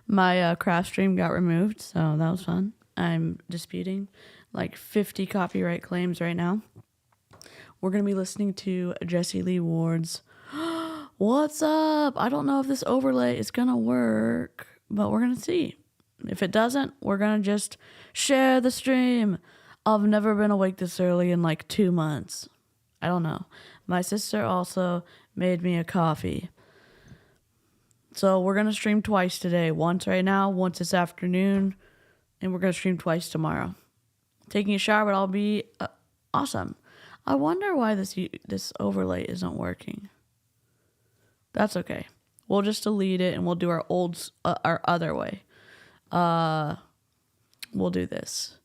My craft stream got removed, so that was fun. I'm disputing like 50 copyright claims right now. We're going to be listening to Jessie Lee Ward's What's Up? I don't know if this overlay is going to work, but we're going to see. If it doesn't, we're going to just share the stream. I've never been awake this early in like 2 months. I don't know. My sister also made me a coffee. So we're going to stream twice today. Once right now, once this afternoon, and we're going to stream twice tomorrow. Taking a shower, but I'll be awesome. I wonder why this overlay isn't working. That's okay. We'll just delete it and we'll do our other way. We'll do this.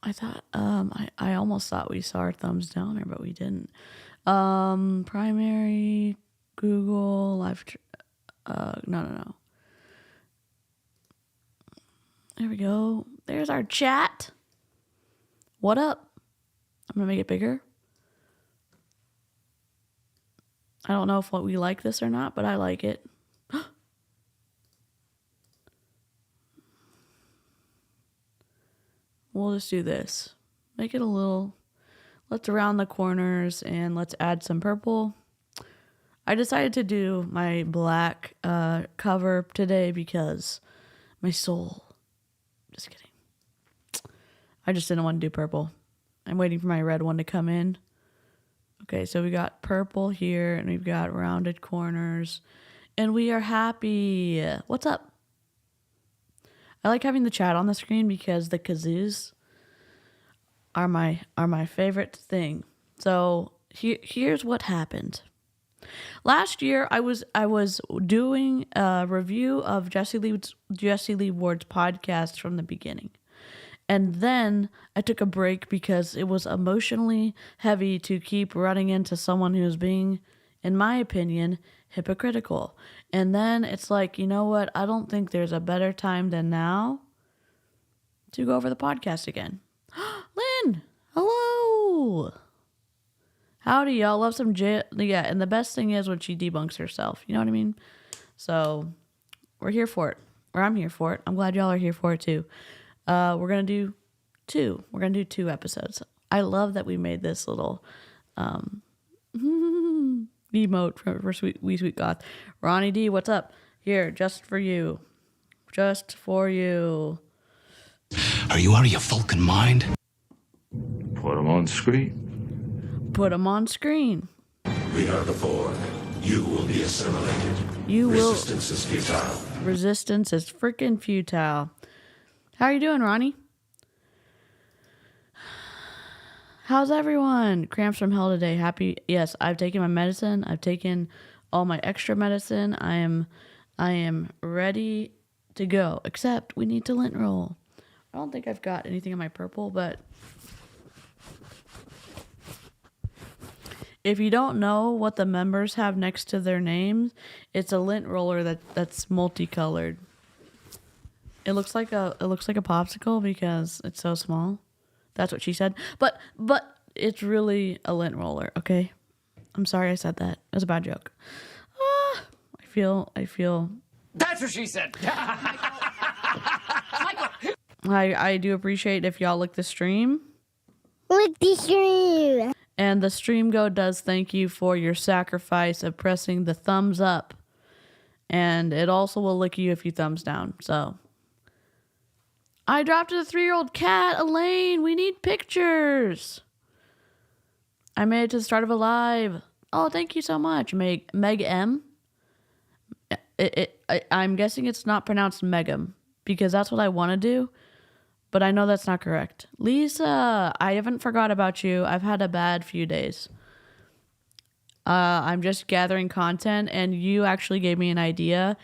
I thought, I almost thought we saw our thumbs down there, but we didn't. Primary, Google, live, no. There we go. There's our chat. What up? I'm going to make it bigger. I don't know if we like this or not, but I like it. We'll just do this. Make it a little... Let's round the corners and let's add some purple. I decided to do my black cover today because my soul... Just kidding. I just didn't want to do purple. I'm waiting for my red one to come in. Okay, so we got purple here and we've got rounded corners. And we are happy. What's up? I like having the chat on the screen because the kazoos are my favorite thing. So here's what happened. Last year, I was doing a review of Jessie Lee Ward's podcast from the beginning. And then I took a break because it was emotionally heavy to keep running into someone who's being, in my opinion, hypocritical. And then it's like, you know what? I don't think there's a better time than now to go over the podcast again. Lynn, hello. Howdy, y'all. Love some yeah, and the best thing is when she debunks herself. You know what I mean? So we're here for it. Or I'm here for it. I'm glad y'all are here for it too. We're going to do 2. We're going to do 2 episodes. I love that we made this little emote for Sweet Goth. Ronnie D, what's up? Here, just for you. Just for you. Are you out of your fucking mind? Put them on screen. Put them on screen. We are the Borg. You will be assimilated. Resistance is futile. Resistance is freaking futile. How are you doing, Ronnie? How's everyone? Cramps from hell today. Happy? Yes, I've taken my medicine. I've taken all my extra medicine. I am ready to go. Except we need to lint roll. I don't think I've got anything in my purple, but if you don't know what the members have next to their names, it's a lint roller that's multicolored. It looks like a popsicle because it's so small. That's what she said. But it's really a lint roller, okay? I'm sorry I said that. It was a bad joke. I feel That's what she said. I do appreciate if y'all like the stream. Like the stream. And the stream go does thank you for your sacrifice of pressing the thumbs up. And it also will lick you if you thumbs down. So I dropped a 3-year-old cat, Elaine. We need pictures. I made it to the start of a live. Oh, thank you so much, Meg M. I'm guessing it's not pronounced Megam because that's what I want to do, but I know that's not correct. Lisa, I haven't forgot about you. I've had a bad few days. I'm just gathering content, and you actually gave me an idea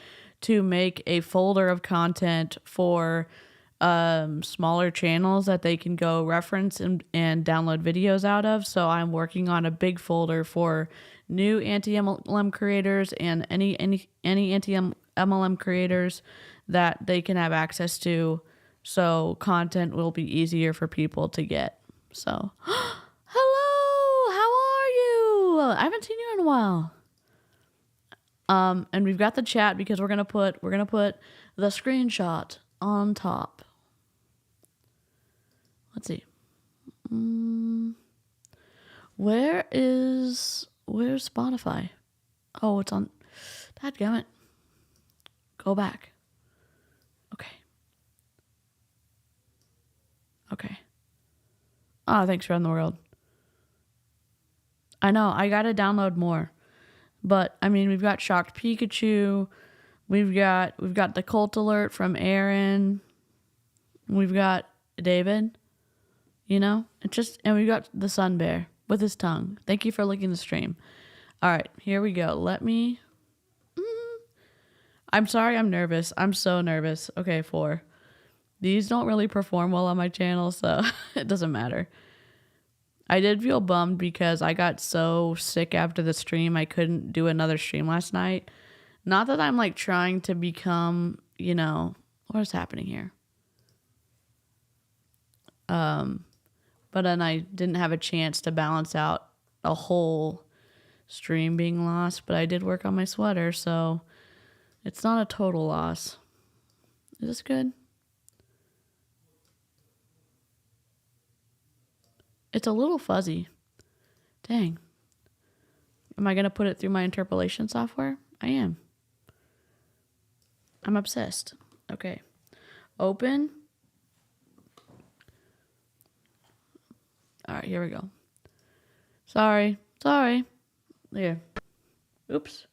to make a folder of content for smaller channels that they can go reference and download videos out of. So I'm working on a big folder for new anti-MLM creators and any anti-MLM creators that they can have access to, so content will be easier for people to get. So hello, how are you? I haven't seen you in a while. And we've got the chat because we're gonna put the screenshot on top. Let's see. Where's Spotify? Oh, it's on. Dadgummit. Go back. Okay. Oh, thanks for in the world. I know, I gotta download more. But I mean, we've got Shocked Pikachu, we've got the cult alert from Aaron, we've got David, you know? And we've got the Sun Bear with his tongue. Thank you for licking the stream. Alright, here we go. Let me I'm sorry, I'm nervous. I'm so nervous. Okay, 4. These don't really perform well on my channel, so it doesn't matter. I did feel bummed because I got so sick after the stream, I couldn't do another stream last night. Not that I'm like trying to become, you know, what is happening here? But then I didn't have a chance to balance out a whole stream being lost, but I did work on my sweater, so it's not a total loss. Is this good? It's a little fuzzy. Dang. Am I going to put it through my interpolation software? I am. I'm obsessed. Okay. Open. All right, here we go. Sorry. There. Oops.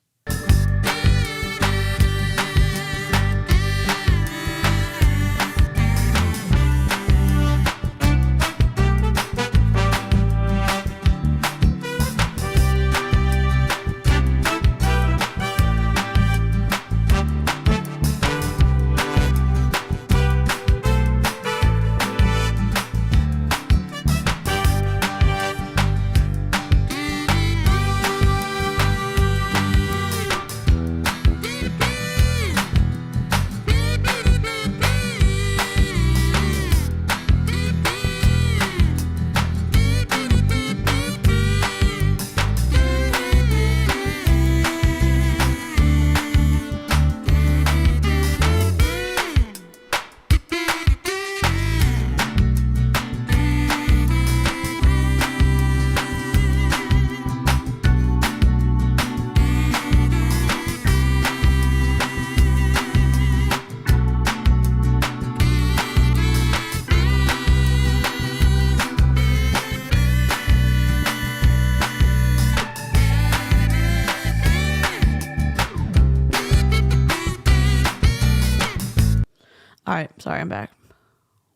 All right, sorry, I'm back.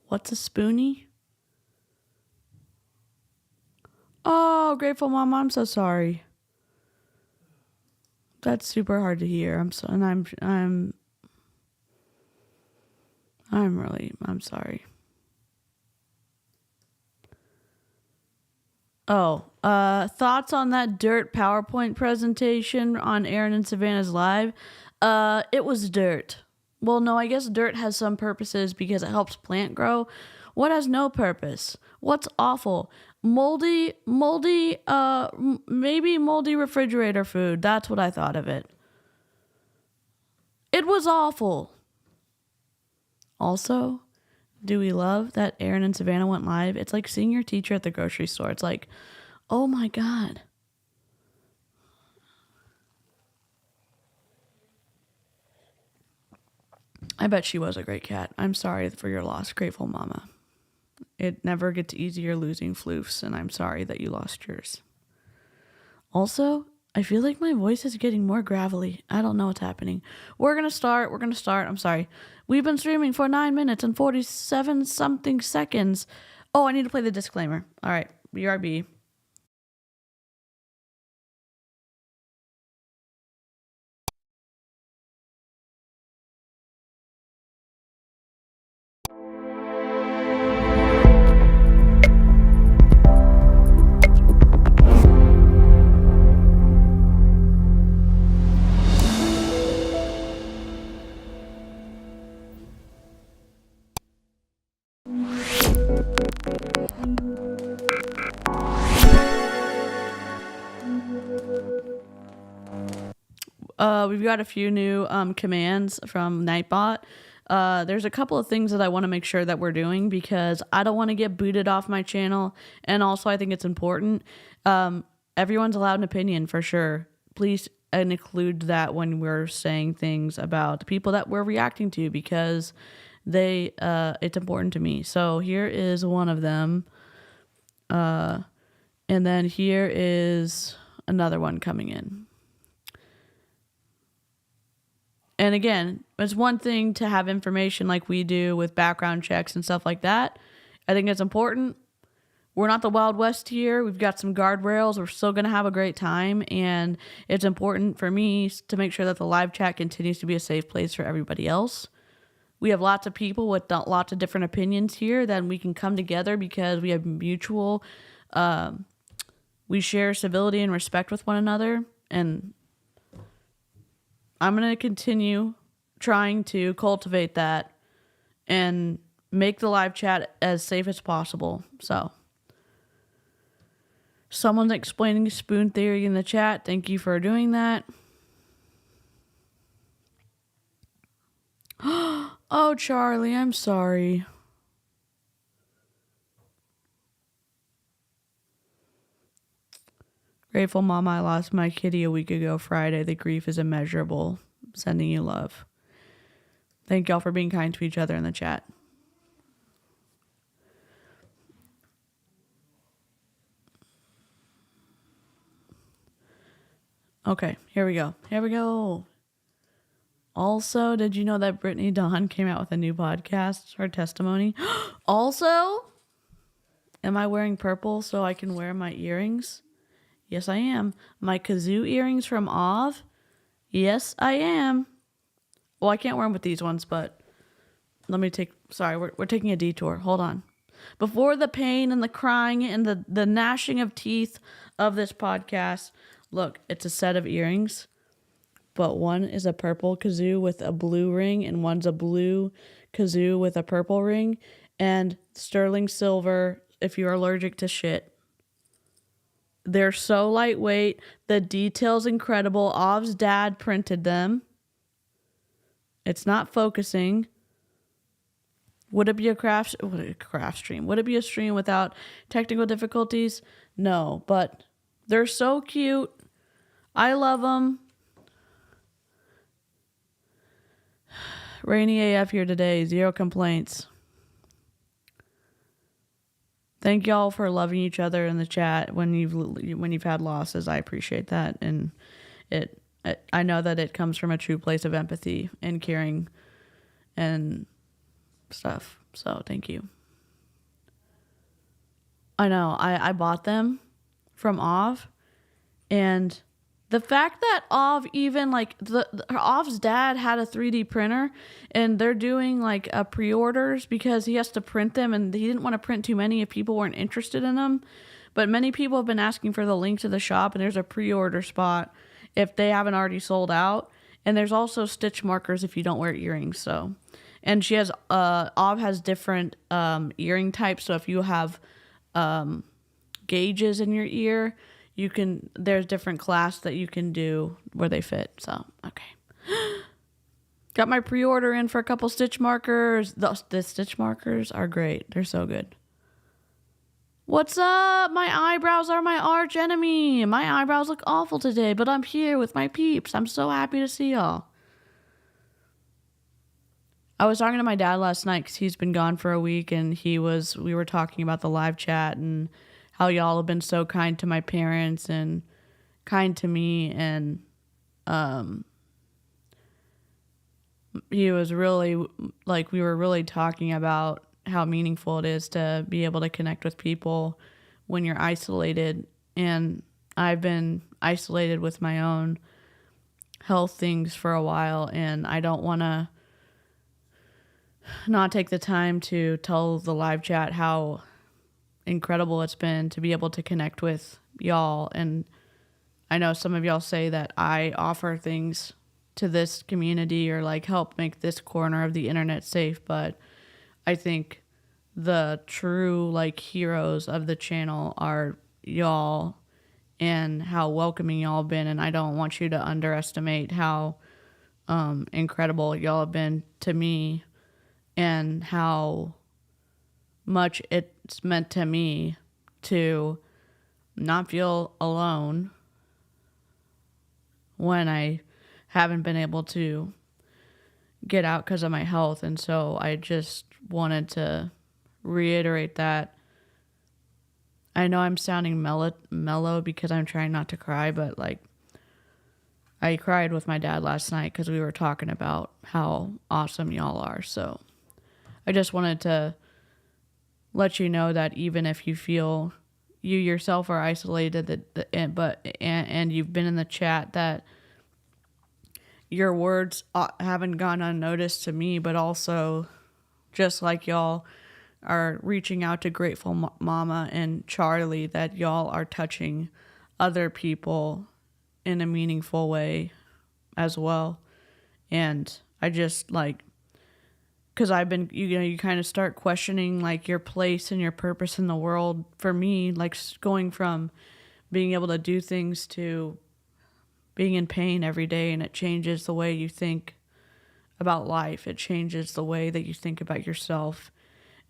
What's a spoonie? Oh, Grateful Mama, I'm so sorry. That's super hard to hear. I'm sorry. Oh, thoughts on that dirt PowerPoint presentation on Aaron and Savannah's live? It was dirt. Well, no, I guess dirt has some purposes because it helps plant grow. What has no purpose? What's awful? Maybe moldy refrigerator food. That's what I thought of it. It was awful. Also, do we love that Aaron and Savannah went live? It's like seeing your teacher at the grocery store. It's like, oh my God. I bet she was a great cat. I'm sorry for your loss, Grateful Mama. It never gets easier losing floofs, and I'm sorry that you lost yours. Also, I feel like my voice is getting more gravelly. I don't know what's happening. We're gonna start. I'm sorry. We've been streaming for 9 minutes and 47 something seconds. Oh, I need to play the disclaimer. All right, BRB. We've got a few new commands from Nightbot. There's a couple of things that I want to make sure that we're doing because I don't want to get booted off my channel. And also, I think it's important. Everyone's allowed an opinion for sure. Please include that when we're saying things about the people that we're reacting to because it's important to me. So here is one of them. And then here is another one coming in. And again, it's one thing to have information like we do with background checks and stuff like that. I think it's important. We're not the Wild West here. We've got some guardrails. We're still going to have a great time. And it's important for me to make sure that the live chat continues to be a safe place for everybody else. We have lots of people with lots of different opinions here. Then we can come together because we have mutual, we share civility and respect with one another. And I'm going to continue trying to cultivate that and make the live chat as safe as possible. So, someone's explaining spoon theory in the chat. Thank you for doing that. Oh, Charlie, I'm sorry. Grateful Mama, I lost my kitty a week ago Friday. The grief is immeasurable. Sending you love. Thank y'all for being kind to each other in the chat. Okay, here we go. Here we go. Also, did you know that Brittany Dawn came out with a new podcast? Her testimony. Also, am I wearing purple so I can wear my earrings? Yes, I am. My kazoo earrings from Ov? Yes, I am. Well, I can't wear them with these ones, but let me sorry, we're taking a detour. Hold on. Before the pain and the crying and the gnashing of teeth of this podcast, look, it's a set of earrings, but one is a purple kazoo with a blue ring, and one's a blue kazoo with a purple ring, and sterling silver if you're allergic to shit. They're so lightweight. The detail's incredible. Ov's dad printed them. It's not focusing. Would it be a craft stream? Would it be a stream without technical difficulties? No, but they're so cute. I love them. Rainy AF here today. 0 complaints. Thank y'all for loving each other in the chat when you've had losses. I appreciate that, and I know that it comes from a true place of empathy and caring and stuff. So thank you. I know I bought them from Ov, and the fact that Ov even like Ov's dad had a 3D printer and they're doing like pre-orders because he has to print them and he didn't want to print too many if people weren't interested in them. But many people have been asking for the link to the shop, and there's a pre-order spot if they haven't already sold out. And there's also stitch markers if you don't wear earrings. So, and she has Ov has different earring types. So if you have gauges in your ear, there's different class that you can do where they fit. So, okay. Got my pre-order in for a couple stitch markers. The stitch markers are great. They're so good. What's up? My eyebrows are my arch enemy. My eyebrows look awful today, but I'm here with my peeps. I'm so happy to see y'all. I was talking to my dad last night because he's been gone for a week, and we were talking about the live chat and how y'all have been so kind to my parents and kind to me, and he was really, like, we were really talking about how meaningful it is to be able to connect with people when you're isolated. And I've been isolated with my own health things for a while, and I don't want to not take the time to tell the live chat how incredible it's been to be able to connect with y'all. And I know some of y'all say that I offer things to this community or like help make this corner of the internet safe, but I think the true like heroes of the channel are y'all and how welcoming y'all been. And I don't want you to underestimate how incredible y'all have been to me and how much it's meant to me to not feel alone when I haven't been able to get out because of my health. And so I just wanted to reiterate that. I know I'm sounding mellow because I'm trying not to cry, but like I cried with my dad last night because we were talking about how awesome y'all are. So I just wanted to let you know that even if you feel you yourself are isolated, and you've been in the chat, that your words haven't gone unnoticed to me, but also just like y'all are reaching out to Grateful Mama and Charlie, that y'all are touching other people in a meaningful way as well. And I just like, because I've been, you kind of start questioning like your place and your purpose in the world. For me, like going from being able to do things to being in pain every day, and it changes the way you think about life. It changes the way that you think about yourself.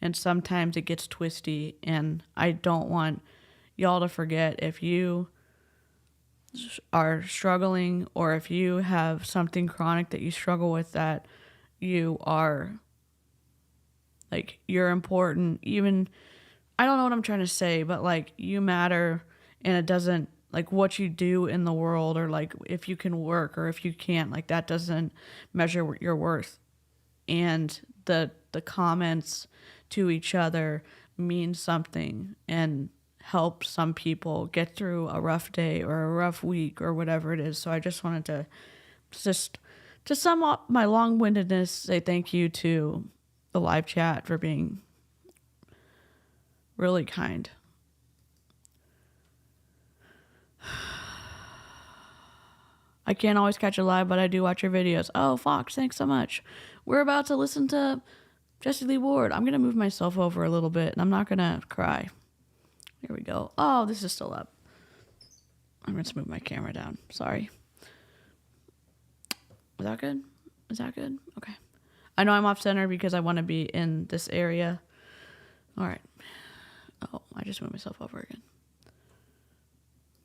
And sometimes it gets twisty, and I don't want y'all to forget, if you are struggling or if you have something chronic that you struggle with, that you are like, you're important. Even, I don't know what I'm trying to say, but like you matter, and it doesn't, like what you do in the world, or like if you can work or if you can't, like that doesn't measure your worth. And the comments to each other mean something and help some people get through a rough day or a rough week or whatever it is. So I just wanted to to sum up my long-windedness, say thank you to the live chat for being really kind. I can't always catch it live, but I do watch your videos. Oh, Fox, thanks so much. We're about to listen to Jessie Lee Ward. I'm going to move myself over a little bit, and I'm not going to cry. Here we go. Oh, this is still up. I'm going to move my camera down. Sorry. Is that good? Is that good? Okay. I know I'm off center because I want to be in this area. All right. Oh, I just moved myself over again.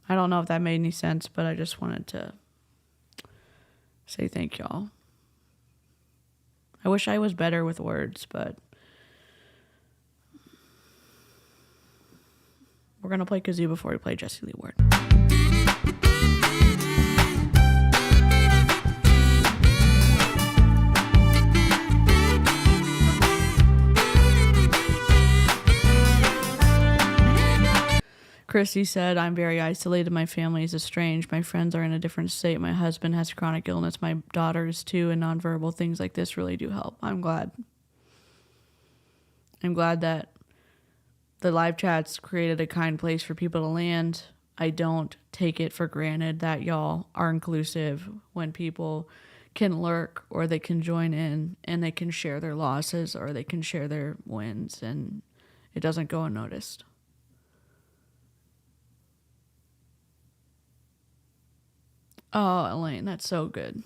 I don't know if that made any sense, but I just wanted to say thank y'all. I wish I was better with words, but we're going to play kazoo before we play Jessie Lee Ward. Chrissy said, I'm very isolated. My family is estranged. My friends are in a different state. My husband has chronic illness. My daughter is too, and nonverbal things like this really do help. I'm glad. I'm glad that the live chats created a kind place for people to land. I don't take it for granted that y'all are inclusive when people can lurk or they can join in and they can share their losses or they can share their wins, and it doesn't go unnoticed. Oh, Elaine, that's so good.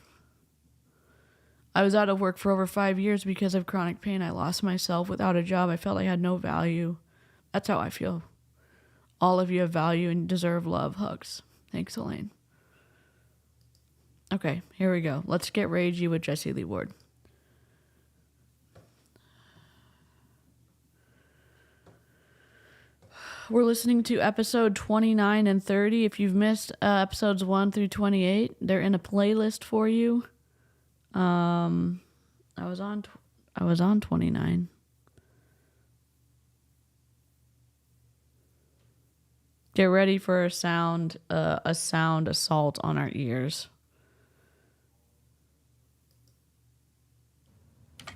I was out of work for over 5 years because of chronic pain. I lost myself without a job. I felt I had no value. That's how I feel. All of you have value and deserve love. Hugs. Thanks, Elaine. Okay, here we go. Let's get ragey with Jessie Lee Ward. We're listening to episode 29 and 30. If you've missed episodes 1 through 28, they're in a playlist for you. I was on 29. Get ready for a sound assault on our ears.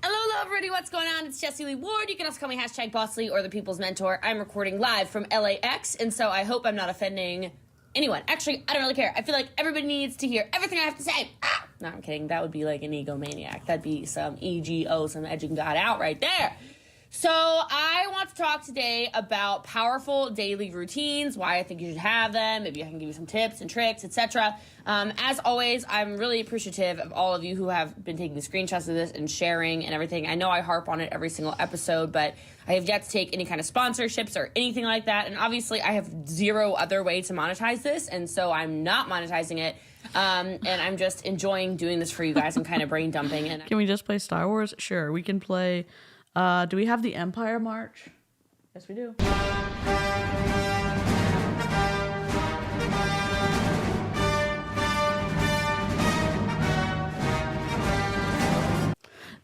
Hello, everybody. What's going on? It's Jessie Lee Ward. You can also call me #BossLee or the People's Mentor. I'm recording live from LAX, and so I hope I'm not offending anyone. Actually, I don't really care. I feel like everybody needs to hear everything I have to say. Ah! No, I'm kidding. That would be like an egomaniac. That'd be some EGO, some edging God out right there. So I want to talk today about powerful daily routines, why I think you should have them. Maybe I can give you some tips and tricks, etc. As always, I'm really appreciative of all of you who have been taking screenshots of this and sharing and everything. I know I harp on it every single episode, but I have yet to take any kind of sponsorships or anything like that. And obviously, I have zero other way to monetize this, and so I'm not monetizing it. And I'm just enjoying doing this for you guys and kind of brain dumping. And Can we just play Star Wars? Sure, we can play. Do we have the Empire March? Yes, we do.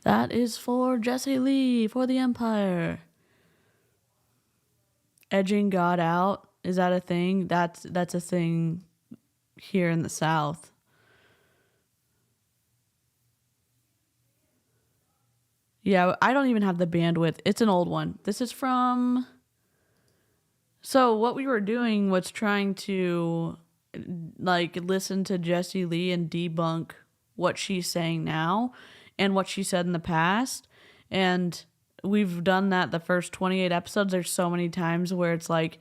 That is for Jessie Lee for the Empire. Edging God out. Is that a thing? That's a thing here in the South. Yeah, I don't even have the bandwidth. It's an old one. This is from... So what we were doing was trying to listen to Jessie Lee and debunk what she's saying now and what she said in the past. And we've done that the first 28 episodes. There's so many times where it's like,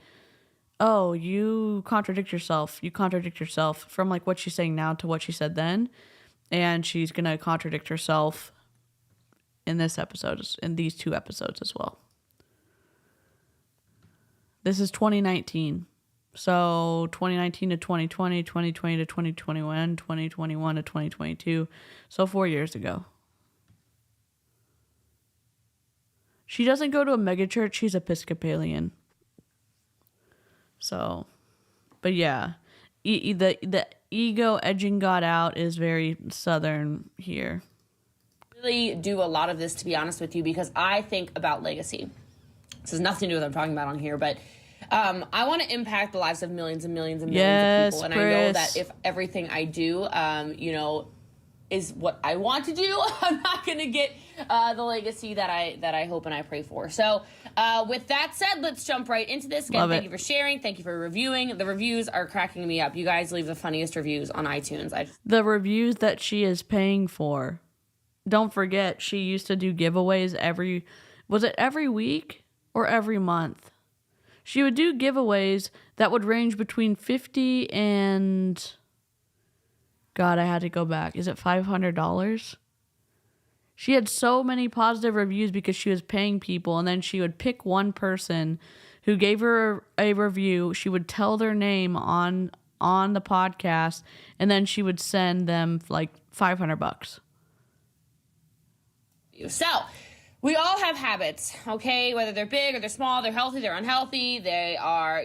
oh, you contradict yourself. You contradict yourself from what she's saying now to what she said then. And she's going to contradict herself in this episode, in these two episodes as well. This is 2019. So 2019 to 2020, 2020 to 2021, 2021 to 2022. So 4 years ago. She doesn't go to a megachurch. She's Episcopalian. So, but yeah, the ego edging God out is very Southern here. Really do a lot of this, to be honest with you, because I think about legacy. This has nothing to do with what I'm talking about on here, but I want to impact the lives of millions and millions and millions of people. And Chris. I know that if everything I do, is what I want to do, I'm not going to get the legacy that I hope and I pray for. So with that said, let's jump right into this. Again, thank you for sharing. Thank you for reviewing. The reviews are cracking me up. You guys leave the funniest reviews on iTunes. The reviews that she is paying for. Don't forget, she used to do giveaways every week or every month? She would do giveaways that would range between 50 and... God, I had to go back. Is it $500? She had so many positive reviews because she was paying people, and then she would pick one person who gave her a review. She would tell their name on the podcast, and then she would send them $500. So, we all have habits, okay? Whether they're big or they're small, they're healthy, they're unhealthy, they are,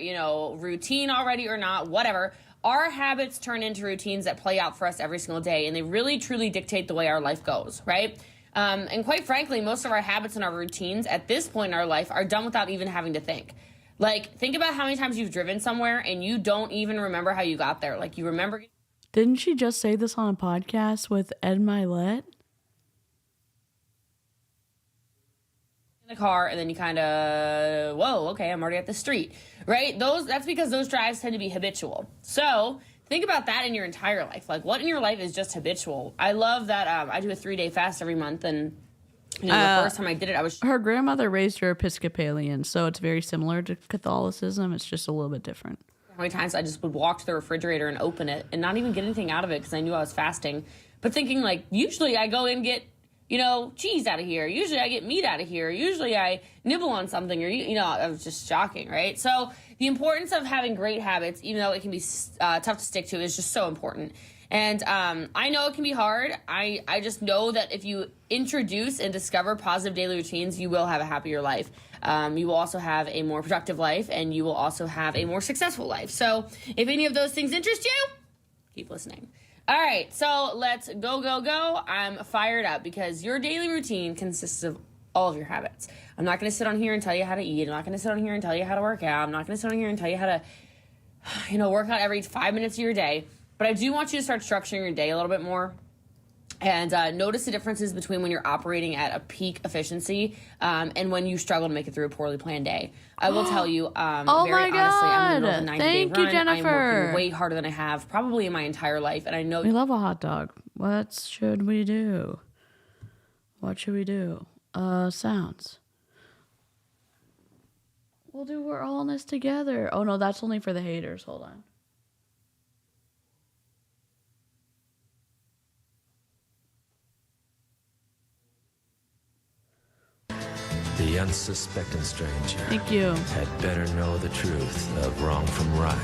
routine already or not, whatever. Our habits turn into routines that play out for us every single day, and they really, truly dictate the way our life goes, right? And quite frankly, most of our habits and our routines at this point in our life are done without even having to think. Think about how many times you've driven somewhere and you don't even remember how you got there. You remember... Didn't she just say this on a podcast with Ed Milet? In the car, and then you kind of, whoa, okay, I'm already at the street, right? That's because those drives tend to be habitual. So think about that in your entire life. What in your life is just habitual? I love that I do a 3-day fast every month, and the first time I did it, her grandmother raised her Episcopalian, so it's very similar to Catholicism. It's just a little bit different. How many times I just would walk to the refrigerator and open it and not even get anything out of it because I knew I was fasting, but thinking usually I go and get cheese out of here. Usually I get meat out of here. Usually I nibble on something or, it was just shocking, right? So the importance of having great habits, even though it can be tough to stick to, is just so important. And I know it can be hard. I just know that if you introduce and discover positive daily routines, you will have a happier life. You will also have a more productive life, and you will also have a more successful life. So if any of those things interest you, keep listening. All right, so let's go. I'm fired up because your daily routine consists of all of your habits. I'm not going to sit on here and tell you how to eat. I'm not going to sit on here and tell you how to work out. I'm not going to sit on here and tell you how to, work out every 5 minutes of your day. But I do want you to start structuring your day a little bit more. And notice the differences between when you're operating at a peak efficiency and when you struggle to make it through a poorly planned day. I will tell you, very honestly, I'm in the middle of a 90-day Thank you, run. Jennifer. I'm working way harder than I have probably in my entire life. And I know... We love a hot dog. What should we do? Sounds. We'll do We're All in This Together. Oh, no, that's only for the haters. Hold on. The unsuspecting stranger. Thank you. Had better know the truth of wrong from right.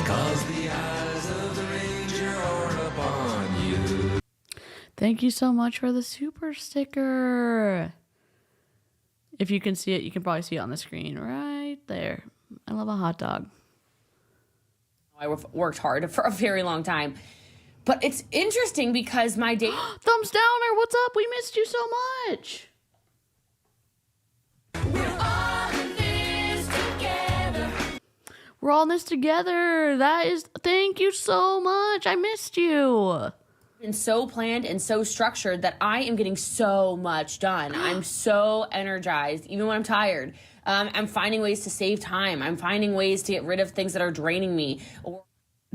'Cause the eyes of the ranger are upon you. Thank you so much for the super sticker. If you can see it, you can probably see it on the screen right there. I love a hot dog. I worked hard for a very long time. But it's interesting because my day... Thumbs downer, what's up? We missed you so much. We're all in this together. That is, thank you so much. I missed you. Been so planned and so structured that I am getting so much done. I'm so energized, even when I'm tired. I'm finding ways to save time. I'm finding ways to get rid of things that are draining me.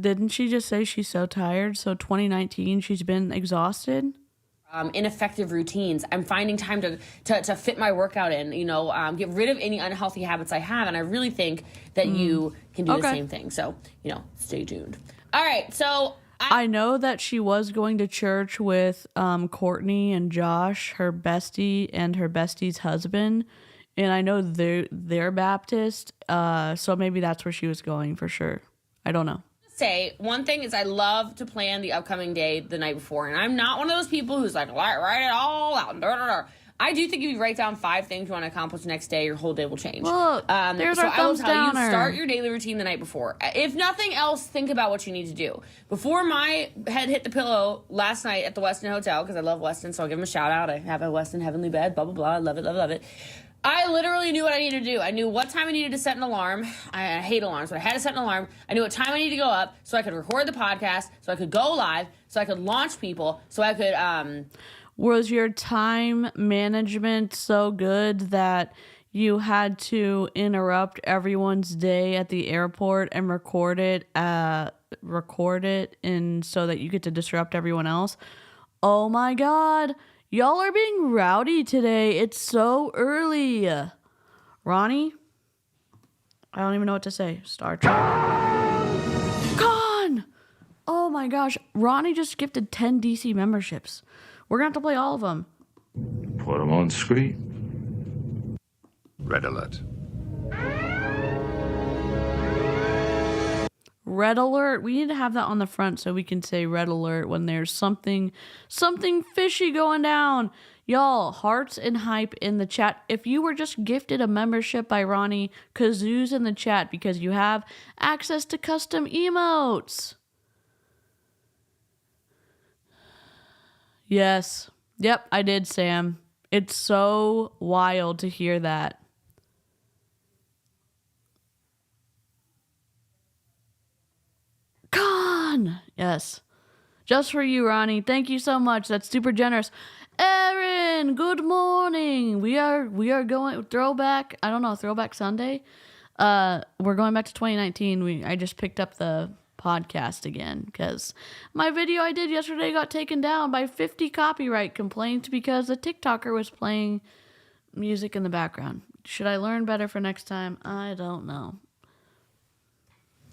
Didn't she just say she's so tired? So 2019, she's been exhausted? Ineffective routines. I'm finding time to fit my workout in, get rid of any unhealthy habits I have. And I really think that you can do the same thing. So, stay tuned. All right. So I know that she was going to church with Courtney and Josh, her bestie, and her bestie's husband. And I know they're Baptist. So maybe that's where she was going for sure. I don't know. Say one thing is I love to plan the upcoming day the night before, and I'm not one of those people who's like write it all out. I do think if you write down 5 things you want to accomplish the next day, your whole day will change. Look, there's so our I will thumbs tell you, downer. start your daily routine the night before. If nothing else, think about what you need to do. Before my head hit the pillow last night at the Westin Hotel, because I love Westin, so I'll give them a shout out. I have a Westin Heavenly Bed, blah, blah, blah. I love it, love it, love it. I literally knew what I needed to do. I knew what time I needed to set an alarm. I hate alarms, but I had to set an alarm. I knew what time I needed to go up so I could record the podcast, so I could go live, so I could launch people, so I could... Was your time management so good that you had to interrupt everyone's day at the airport and record it and so that you get to disrupt everyone else? Oh my God. Y'all are being rowdy today. It's so early. Ronnie? I don't even know what to say. Star Trek. Con! Oh my gosh. Ronnie just gifted 10 DeeCee memberships. We're going to have to play all of them. Put them on screen. Red alert. Red alert. We need to have that on the front so we can say red alert when there's something fishy going down. Y'all, hearts and hype in the chat. If you were just gifted a membership by Ronnie, kazoo's in the chat because you have access to custom emotes. Yes. Yep, I did, Sam. It's so wild to hear that. Con! Yes. Just for you, Ronnie. Thank you so much. That's super generous. Erin, good morning. We are going throwback. I don't know, throwback Sunday. We're going back to 2019. I just picked up the podcast again because my video I did yesterday got taken down by 50 copyright complaints because a TikToker was playing music in the background. Should I learn better for next time? I don't know.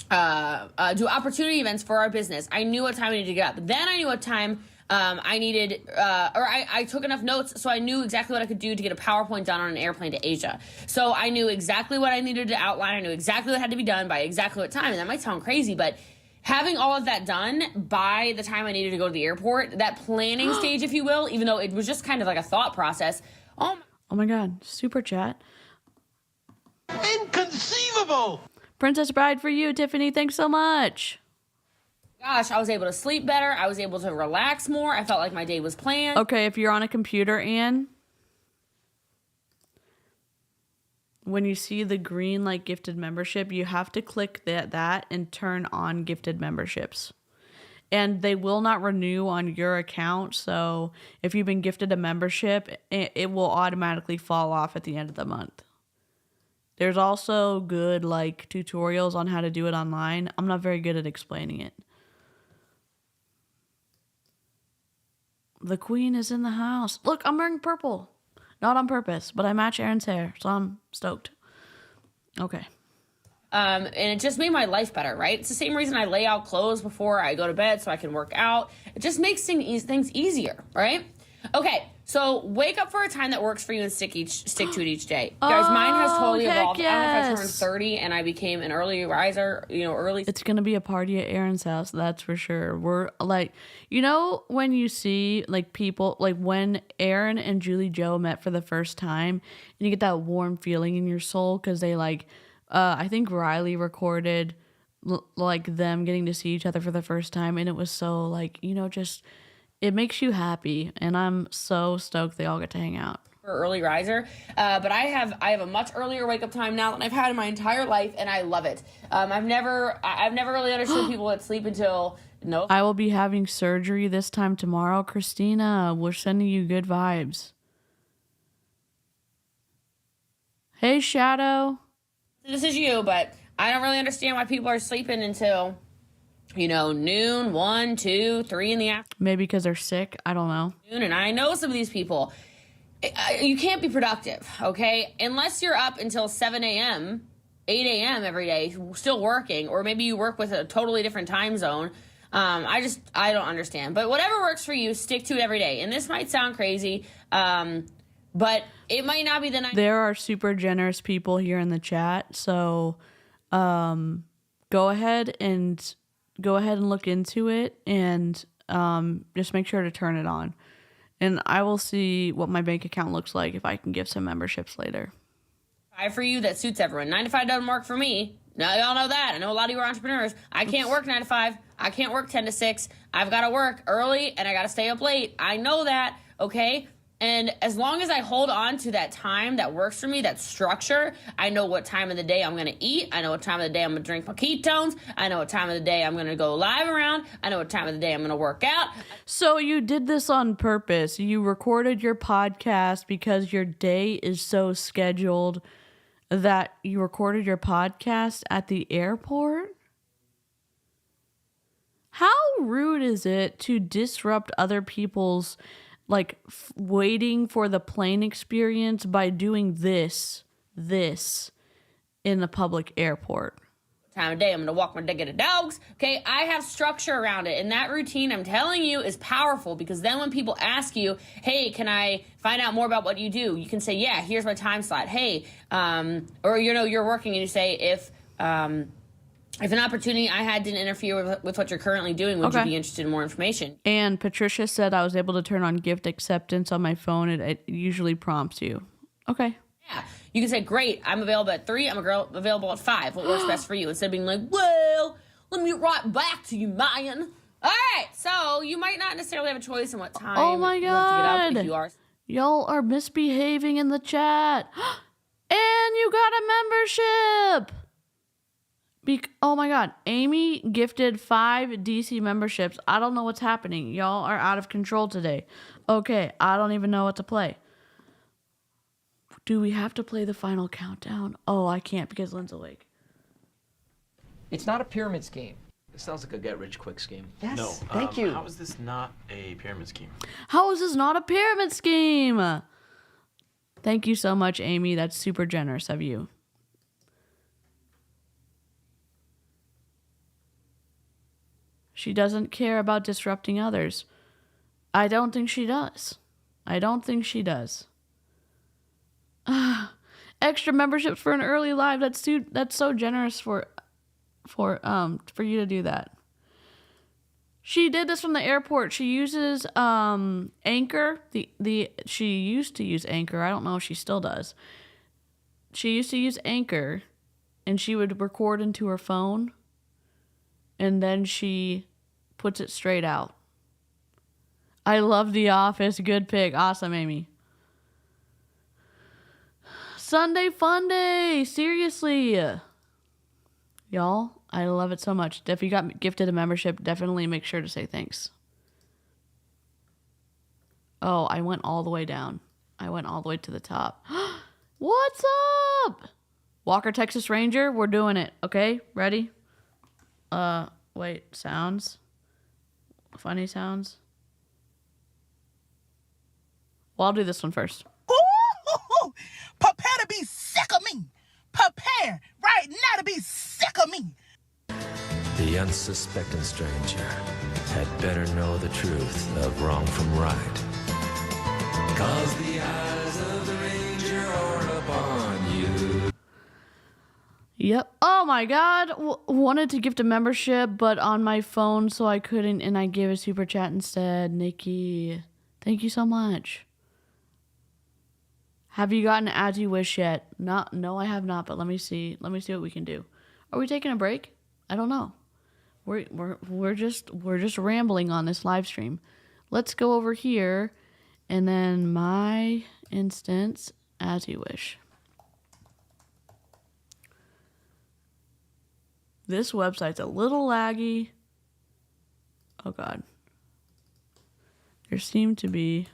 Do opportunity events for our business. I knew what time I needed to get up. Then I knew what time I needed, I took enough notes so I knew exactly what I could do to get a PowerPoint done on an airplane to Asia. So I knew exactly what I needed to outline. I knew exactly what had to be done by exactly what time. And that might sound crazy, but having all of that done by the time I needed to go to the airport, that planning stage, if you will, even though it was just kind of like a thought process. Oh my God. Super chat. Inconceivable! Princess Bride for you, Tiffany. Thanks so much. Gosh, I was able to sleep better. I was able to relax more. I felt like my day was planned. Okay, if you're on a computer, Anne, when you see the green like gifted membership, you have to click that and turn on gifted memberships. And they will not renew on your account. So if you've been gifted a membership, it will automatically fall off at the end of the month. There's also good like tutorials on how to do it online. I'm not very good at explaining it. The queen is in the house. Look, I'm wearing purple. Not on purpose, but I match Aaron's hair, so I'm stoked. Okay. And it just made my life better, right? It's the same reason I lay out clothes before I go to bed so I can work out. It just makes things easier, right? Okay, so wake up for a time that works for you and stick to it each day. Guys, mine has totally evolved. Yes. I don't know if I turned 30 and I became an early riser, early. It's going to be a party at Aaron's house, that's for sure. We're like, when you see like people, like when Aaron and Julie Joe met for the first time and you get that warm feeling in your soul because they I think Riley recorded like them getting to see each other for the first time, and it was so like, just it makes you happy, and I'm so stoked they all get to hang out. Early riser, but I have a much earlier wake up time now than I've had in my entire life, and I love it. I've never really understood people that sleep until I will be having surgery this time tomorrow. Christina, we're sending you good vibes. Hey, Shadow. This is you, but I don't really understand why people are sleeping until, noon, 1, 2, 3 in the afternoon. Maybe because they're sick. I don't know. And I know some of these people. You can't be productive, okay? Unless you're up until 7 a.m., 8 a.m. every day, still working, or maybe you work with a totally different time zone. I don't understand. But whatever works for you, stick to it every day. And this might sound crazy, but it might not be the night. There are super generous people here in the chat, so go ahead and look into it, and just make sure to turn it on. And I will see what my bank account looks like if I can give some memberships later. 5 for you, that suits everyone. 9 to 5 doesn't work for me. Now y'all know that. I know a lot of you are entrepreneurs. I can't work 9 to 5. I can't work 10 to 6. I've got to work early and I got to stay up late. I know that, okay? And as long as I hold on to that time that works for me, that structure, I know what time of the day I'm going to eat. I know what time of the day I'm going to drink my ketones. I know what time of the day I'm going to go live around. I know what time of the day I'm going to work out. So you did this on purpose. You recorded your podcast because your day is so scheduled that you recorded your podcast at the airport? How rude is it to disrupt other people's waiting for the plane experience by doing this in the public airport? Time of day, I'm going to walk my dog, get the dogs. Okay, I have structure around it. And that routine, I'm telling you, is powerful, because then when people ask you, hey, can I find out more about what you do? You can say, yeah, here's my time slot. Hey, or you're working and you say, if an opportunity I had didn't interfere with what you're currently doing, would you be interested in more information? And Patricia said I was able to turn on gift acceptance on my phone. It usually prompts you. Okay. Yeah. You can say, great, I'm available at 3, I'm available at 5. What works best for you? Instead of being like, well, let me get right back to you, man. All right, so you might not necessarily have a choice in what time oh my you have to get up if you are. Y'all are misbehaving in the chat. And you got a membership. Oh my God. Amy gifted 5 DeeCee memberships. I don't know what's happening. Y'all are out of control today. Okay, I don't even know what to play. Do we have to play the final countdown? Oh, I can't because Lynn's awake. It's not a pyramid scheme. It sounds like a get-rich-quick scheme. Yes, No, thank you. How is this not a pyramid scheme? How is this not a pyramid scheme? Thank you so much, Amy. That's super generous of you. She doesn't care about disrupting others. I don't think she does. Extra memberships for an early live. That's so generous for you to do that. She did this from the airport. She uses Anchor. She used to use Anchor. I don't know if she still does. She used to use Anchor, and she would record into her phone, and then she puts it straight out. I love The Office. Good pick. Awesome, Amy. Sunday Fun Day. Seriously. Y'all, I love it so much. If you got gifted a membership, definitely make sure to say thanks. Oh, I went all the way down. I went all the way to the top. What's up? Walker, Texas Ranger. We're doing it. Okay, ready? Wait, sounds. Funny sounds. Well, I'll do this one first. Ooh, prepare to be sick of me. Prepare the unsuspecting stranger had better know the truth of wrong from right. 'Cause the eyes of the ranger are upon you. Yep. Oh my god. Wanted to gift a membership, but on my phone, so I couldn't, and I gave a super chat instead. Nikki, thank you so much. Have you gotten As You Wish yet? No, I have not, but let me see. Let me see what we can do. Are we taking a break? I don't know. We're just rambling on this live stream. Let's go over here, and then my instance, As You Wish. This website's a little laggy. Oh god. There seem to be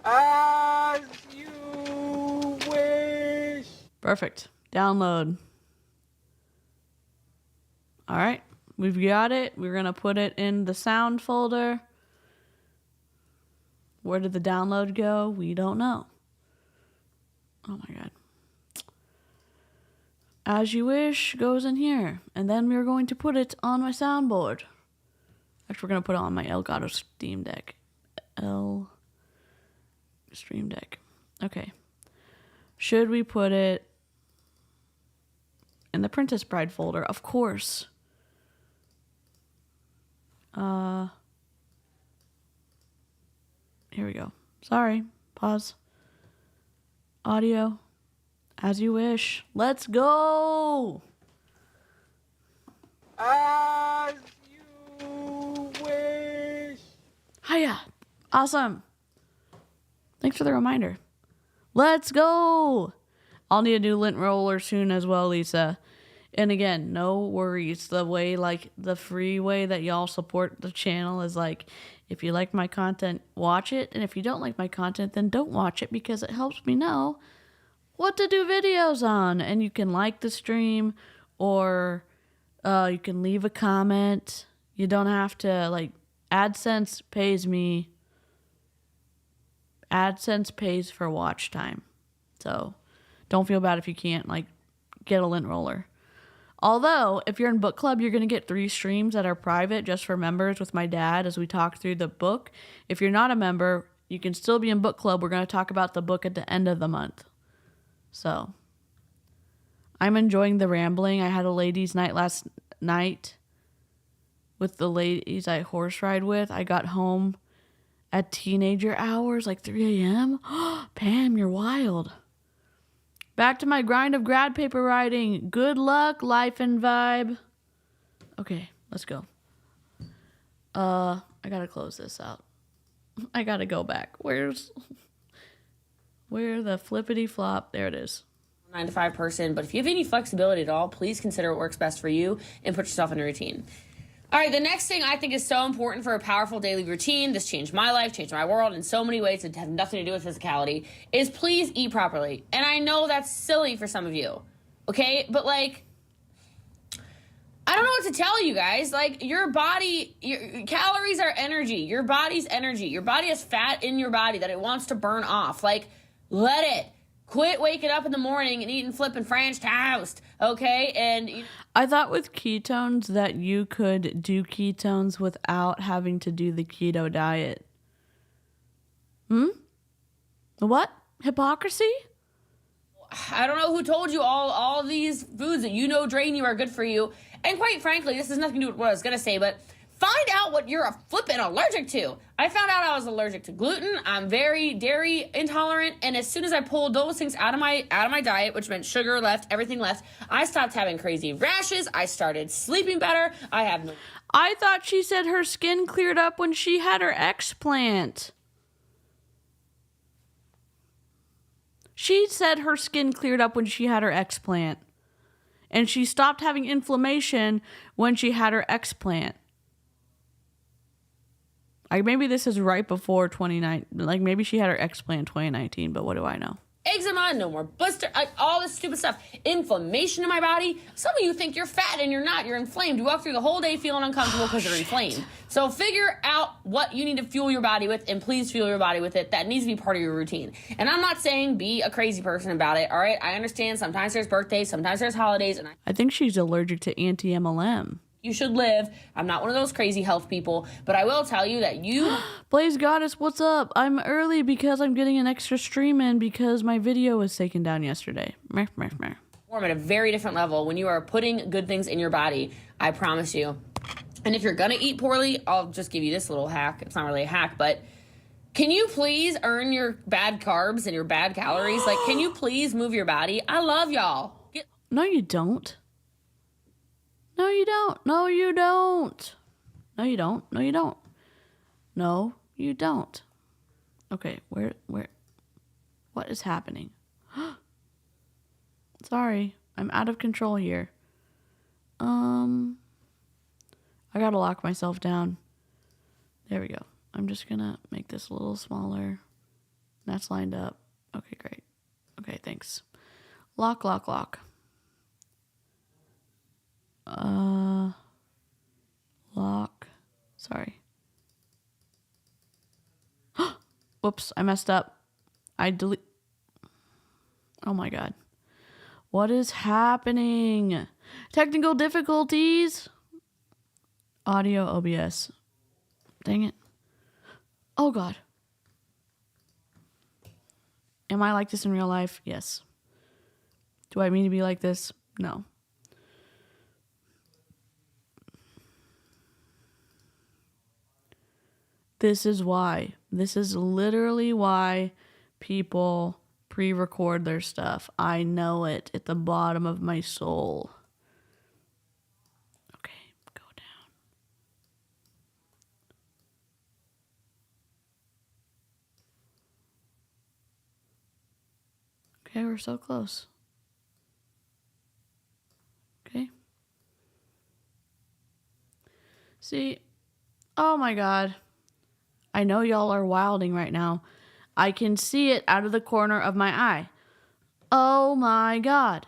As You Wish. perfect. Download. All right, we've got it. We're gonna put it in the sound folder. Where did the download go? We don't know. Oh my god. As You Wish goes in here, and then we're going to put it on my soundboard. Actually, we're gonna put it on my Elgato Steam Deck. Stream Deck. Okay. Should we put it in the Princess Bride folder? Of course. Here we go. Sorry. Pause. Audio. As You Wish. Let's go! As You Wish. Hiya. Awesome. Thanks for the reminder. Let's go! I'll need a new lint roller soon as well, Lisa. And again, no worries. The way, like, the free way that y'all support the channel is like, if you like my content, watch it. And if you don't like my content, then don't watch it, because it helps me know what to do videos on. And you can like the stream, or you can leave a comment. You don't have to, like, AdSense pays me. AdSense pays for watch time. So don't feel bad if you can't, like, get a lint roller. Although, if you're in book club, you're going to get 3 streams that are private just for members with my dad as we talk through the book. If you're not a member, you can still be in book club. We're going to talk about the book at the end of the month. So, I'm enjoying the rambling. I had a ladies' night last night with the ladies I horse ride with. I got home at teenager hours, like 3 a.m. Pam, you're wild. Back to my grind of grad paper writing. Good luck, life and vibe. Okay, let's go. I gotta close this out. I gotta go back. Where the flippity flop? There it is. 9 to 5 person, but if you have any flexibility at all, please consider what works best for you and put yourself in a routine. All right, the next thing I think is so important for a powerful daily routine, this changed my life, changed my world in so many ways that have nothing to do with physicality, is please eat properly. And I know that's silly for some of you, okay? But, like, I don't know what to tell you guys. Like, your body, your calories are energy. Your body's energy. Your body has fat in your body that it wants to burn off. Like, let it. Quit waking up in the morning and eating flipping French toast, okay? And I thought with ketones that you could do ketones without having to do the keto diet. What? Hypocrisy? I don't know who told you all these foods that you know drain you are good for you. And quite frankly, this has nothing to do with what I was going to say, but find out what you're flipping allergic to. I found out I was allergic to gluten. I'm very dairy intolerant, and as soon as I pulled those things out of my diet, which meant sugar left, everything left, I stopped having crazy rashes. I started sleeping better. I thought she said her skin cleared up when she had her explant. She said her skin cleared up when she had her explant, and she stopped having inflammation when she had her explant. Like, maybe this is right before 2019. Like, maybe she had her explant in 2019, but what do I know? eczema, no more blister, like all this stupid stuff. Inflammation in my body. Some of you think you're fat and you're not. You're inflamed. You walk through the whole day feeling uncomfortable because you're inflamed. So figure out what you need to fuel your body with, and please fuel your body with it. That needs to be part of your routine. And I'm not saying be a crazy person about it, all right? I understand sometimes there's birthdays, sometimes there's holidays. And I think she's allergic to anti-MLM. You should live. I'm not one of those crazy health people, but I will tell you that you... Blaze Goddess, what's up? I'm early because I'm getting an extra stream in because my video was taken down yesterday. Meh, meh, meh. Perform at a very different level when you are putting good things in your body. I promise you. And if you're gonna eat poorly, I'll just give you this little hack. It's not really a hack, but can you please earn your bad carbs and your bad calories? Like, can you please move your body? I love y'all. No, you don't. No, you don't. No, you don't. No, you don't. No, you don't. No, you don't. Okay, where, what is happening? Sorry, I'm out of control here. I gotta lock myself down. There we go. I'm just gonna make this a little smaller. That's lined up. Okay, great. Okay, thanks. Lock, lock, lock. Lock. Sorry. Whoops, I messed up. I delete. Oh my god. What is happening? Technical difficulties. Audio OBS. Dang it. Oh god. Am I like this in real life? Yes. Do I mean to be like this? No. This is why. This is literally why people pre-record their stuff. I know it at the bottom of my soul. Okay, go down. Okay, we're so close. Okay. See? Oh my god. I know y'all are wilding right now. I can see it out of the corner of my eye. Oh my god.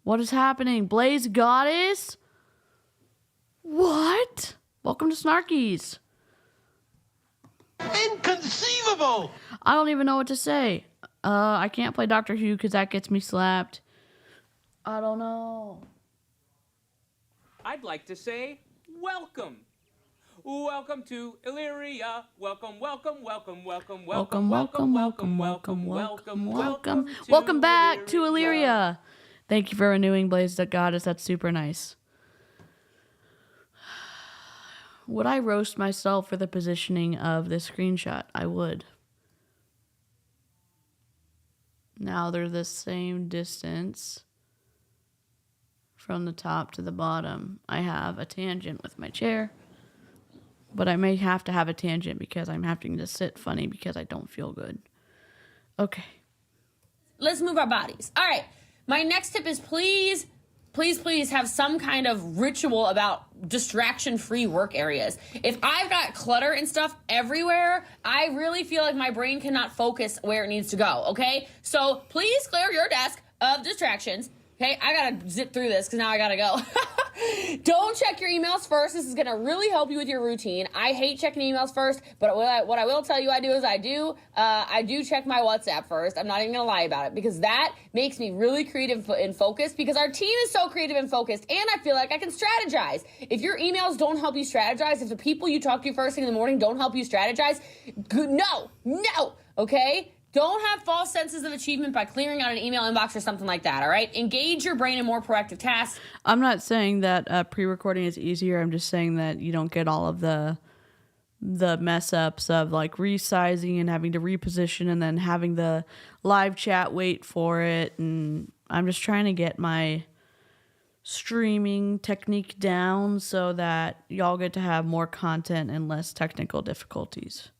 What is happening? Blaze Goddess? What? Welcome to Snarkies. Inconceivable! I don't even know what to say. I can't play Doctor Who because that gets me slapped. I don't know. I'd like to say, welcome. Welcome to Illyria. Welcome, welcome, welcome, welcome, welcome, welcome, welcome, welcome, welcome, welcome. Welcome back to Illyria. Thank you for renewing, Blaze Goddess. That's super nice. Would I roast myself for the positioning of this screenshot? I would. Now they're the same distance from the top to the bottom. I have a tangent with my chair. But I may have to have a tangent because I'm having to sit funny because I don't feel good. Okay. Let's move our bodies. All right. My next tip is please have some kind of ritual about distraction-free work areas. If I've got clutter and stuff everywhere, I really feel like my brain cannot focus where it needs to go, okay? So please clear your desk of distractions. Okay, I gotta zip through this because now I gotta go. Don't check your emails first. This is gonna really help you with your routine. I hate checking emails first, but what I will tell you I do is I do check my WhatsApp first. I'm not even gonna lie about it because that makes me really creative and focused because our team is so creative and focused, and I feel like I can strategize. If your emails don't help you strategize, if the people you talk to first thing in the morning don't help you strategize, no, okay? Don't have false senses of achievement by clearing out an email inbox or something like that, all right? Engage your brain in more proactive tasks. I'm not saying that pre-recording is easier. I'm just saying that you don't get all of the mess ups of like resizing and having to reposition and then having the live chat wait for it. And I'm just trying to get my streaming technique down so that y'all get to have more content and less technical difficulties.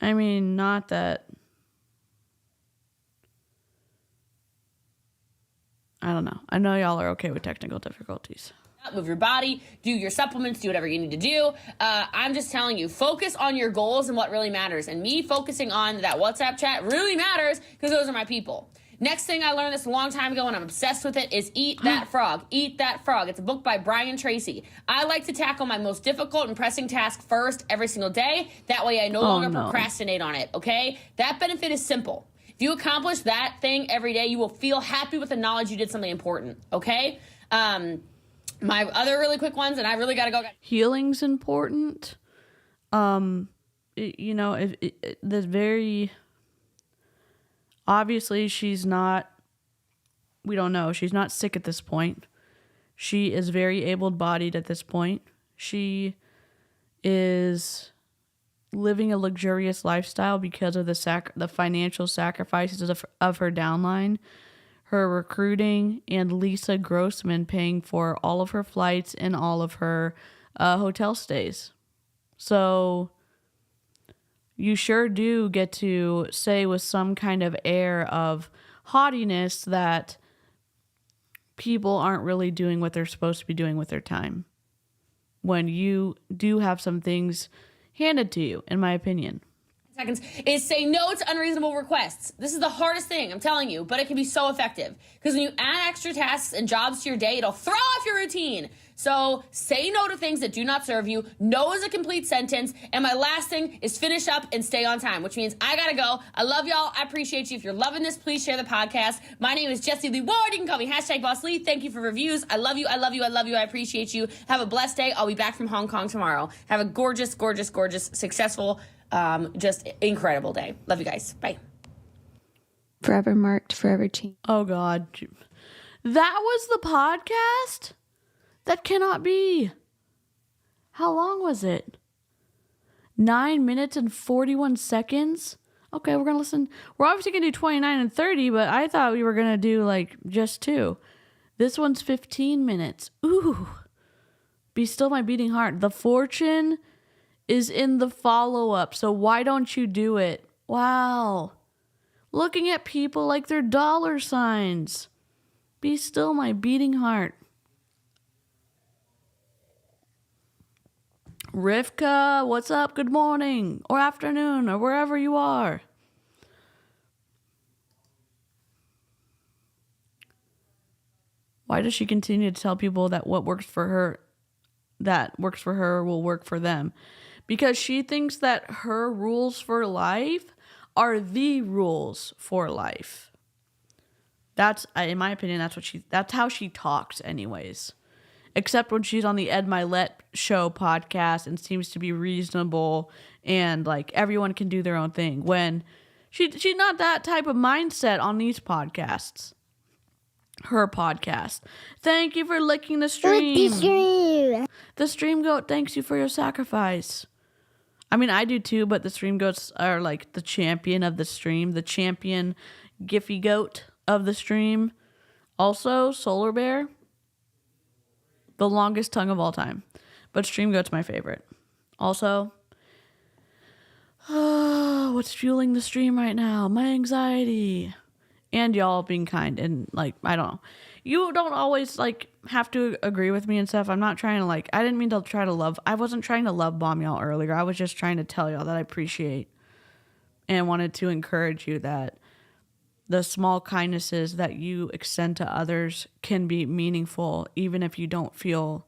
I mean, not that... I don't know. I know y'all are okay with technical difficulties. move your body, do your supplements, do whatever you need to do. I'm just telling you, focus on your goals and what really matters. And me focusing on that WhatsApp chat really matters because those are my people. Next thing I learned this a long time ago and I'm obsessed with it is Eat That Frog. Eat That Frog. It's a book by Brian Tracy. I like to tackle my most difficult and pressing task first every single day. That way I no longer procrastinate on it, okay? That benefit is simple. If you accomplish that thing every day, you will feel happy with the knowledge you did something important, okay? My other really quick ones, and I really got to go. Healing's important. You know, there's very... Obviously, she's not, we don't know, she's not sick at this point. She is very able-bodied at this point. She is living a luxurious lifestyle because of the financial sacrifices of her downline, her recruiting, and Lisa Grossman paying for all of her flights and all of her hotel stays. So... you sure do get to say with some kind of air of haughtiness that people aren't really doing what they're supposed to be doing with their time. When you do have some things handed to you, in my opinion. Seconds is say no to unreasonable requests. This is the hardest thing, I'm telling you, but it can be so effective. Because when you add extra tasks and jobs to your day, it'll throw off your routine. So say no to things that do not serve you. No is a complete sentence. And my last thing is finish up and stay on time, which means I gotta go. I love y'all. I appreciate you. If you're loving this, please share the podcast. My name is Jessie Lee Ward. You can call me #BossLee. Thank you for reviews. I love you. I love you. I love you. I appreciate you. Have a blessed day. I'll be back from Hong Kong tomorrow. Have a gorgeous, gorgeous, gorgeous, successful, just incredible day. Love you guys. Bye. Forever marked, forever changed. Oh, God. That was the podcast? That cannot be. How long was it? 9 minutes and 41 seconds? Okay, we're going to listen. We're obviously going to do 29 and 30, but I thought we were going to do, like, just 2. This one's 15 minutes. Ooh. Be Still My Beating Heart. The Fortune is in the follow-up, so why don't you do it? Wow. Looking at people like they're dollar signs. Be Still My Beating Heart. Rivka, what's up? Good morning or afternoon or wherever you are. Why does she continue to tell people that what works for her, will work for them? Because she thinks that her rules for life are the rules for life. That's, in my opinion, that's how she talks anyways. Except when she's on the Ed Milet show podcast and seems to be reasonable and like everyone can do their own thing. When she's not that type of mindset on these podcasts. Her podcast. Thank you for licking the stream. The stream goat thanks you for your sacrifice. I mean, I do too, but the stream goats are like the champion of the stream. The champion Giphy goat of the stream. Also, Solar Bear. The longest tongue of all time. But Stream Goat's my favorite. Also, what's fueling the stream right now? My anxiety. And y'all being kind. And, like, I don't know. You don't always, like, have to agree with me and stuff. I'm not trying to, like, I didn't mean to try to love. I wasn't trying to love bomb y'all earlier. I was just trying to tell y'all that I appreciate and wanted to encourage you that the small kindnesses that you extend to others can be meaningful, even if you don't feel,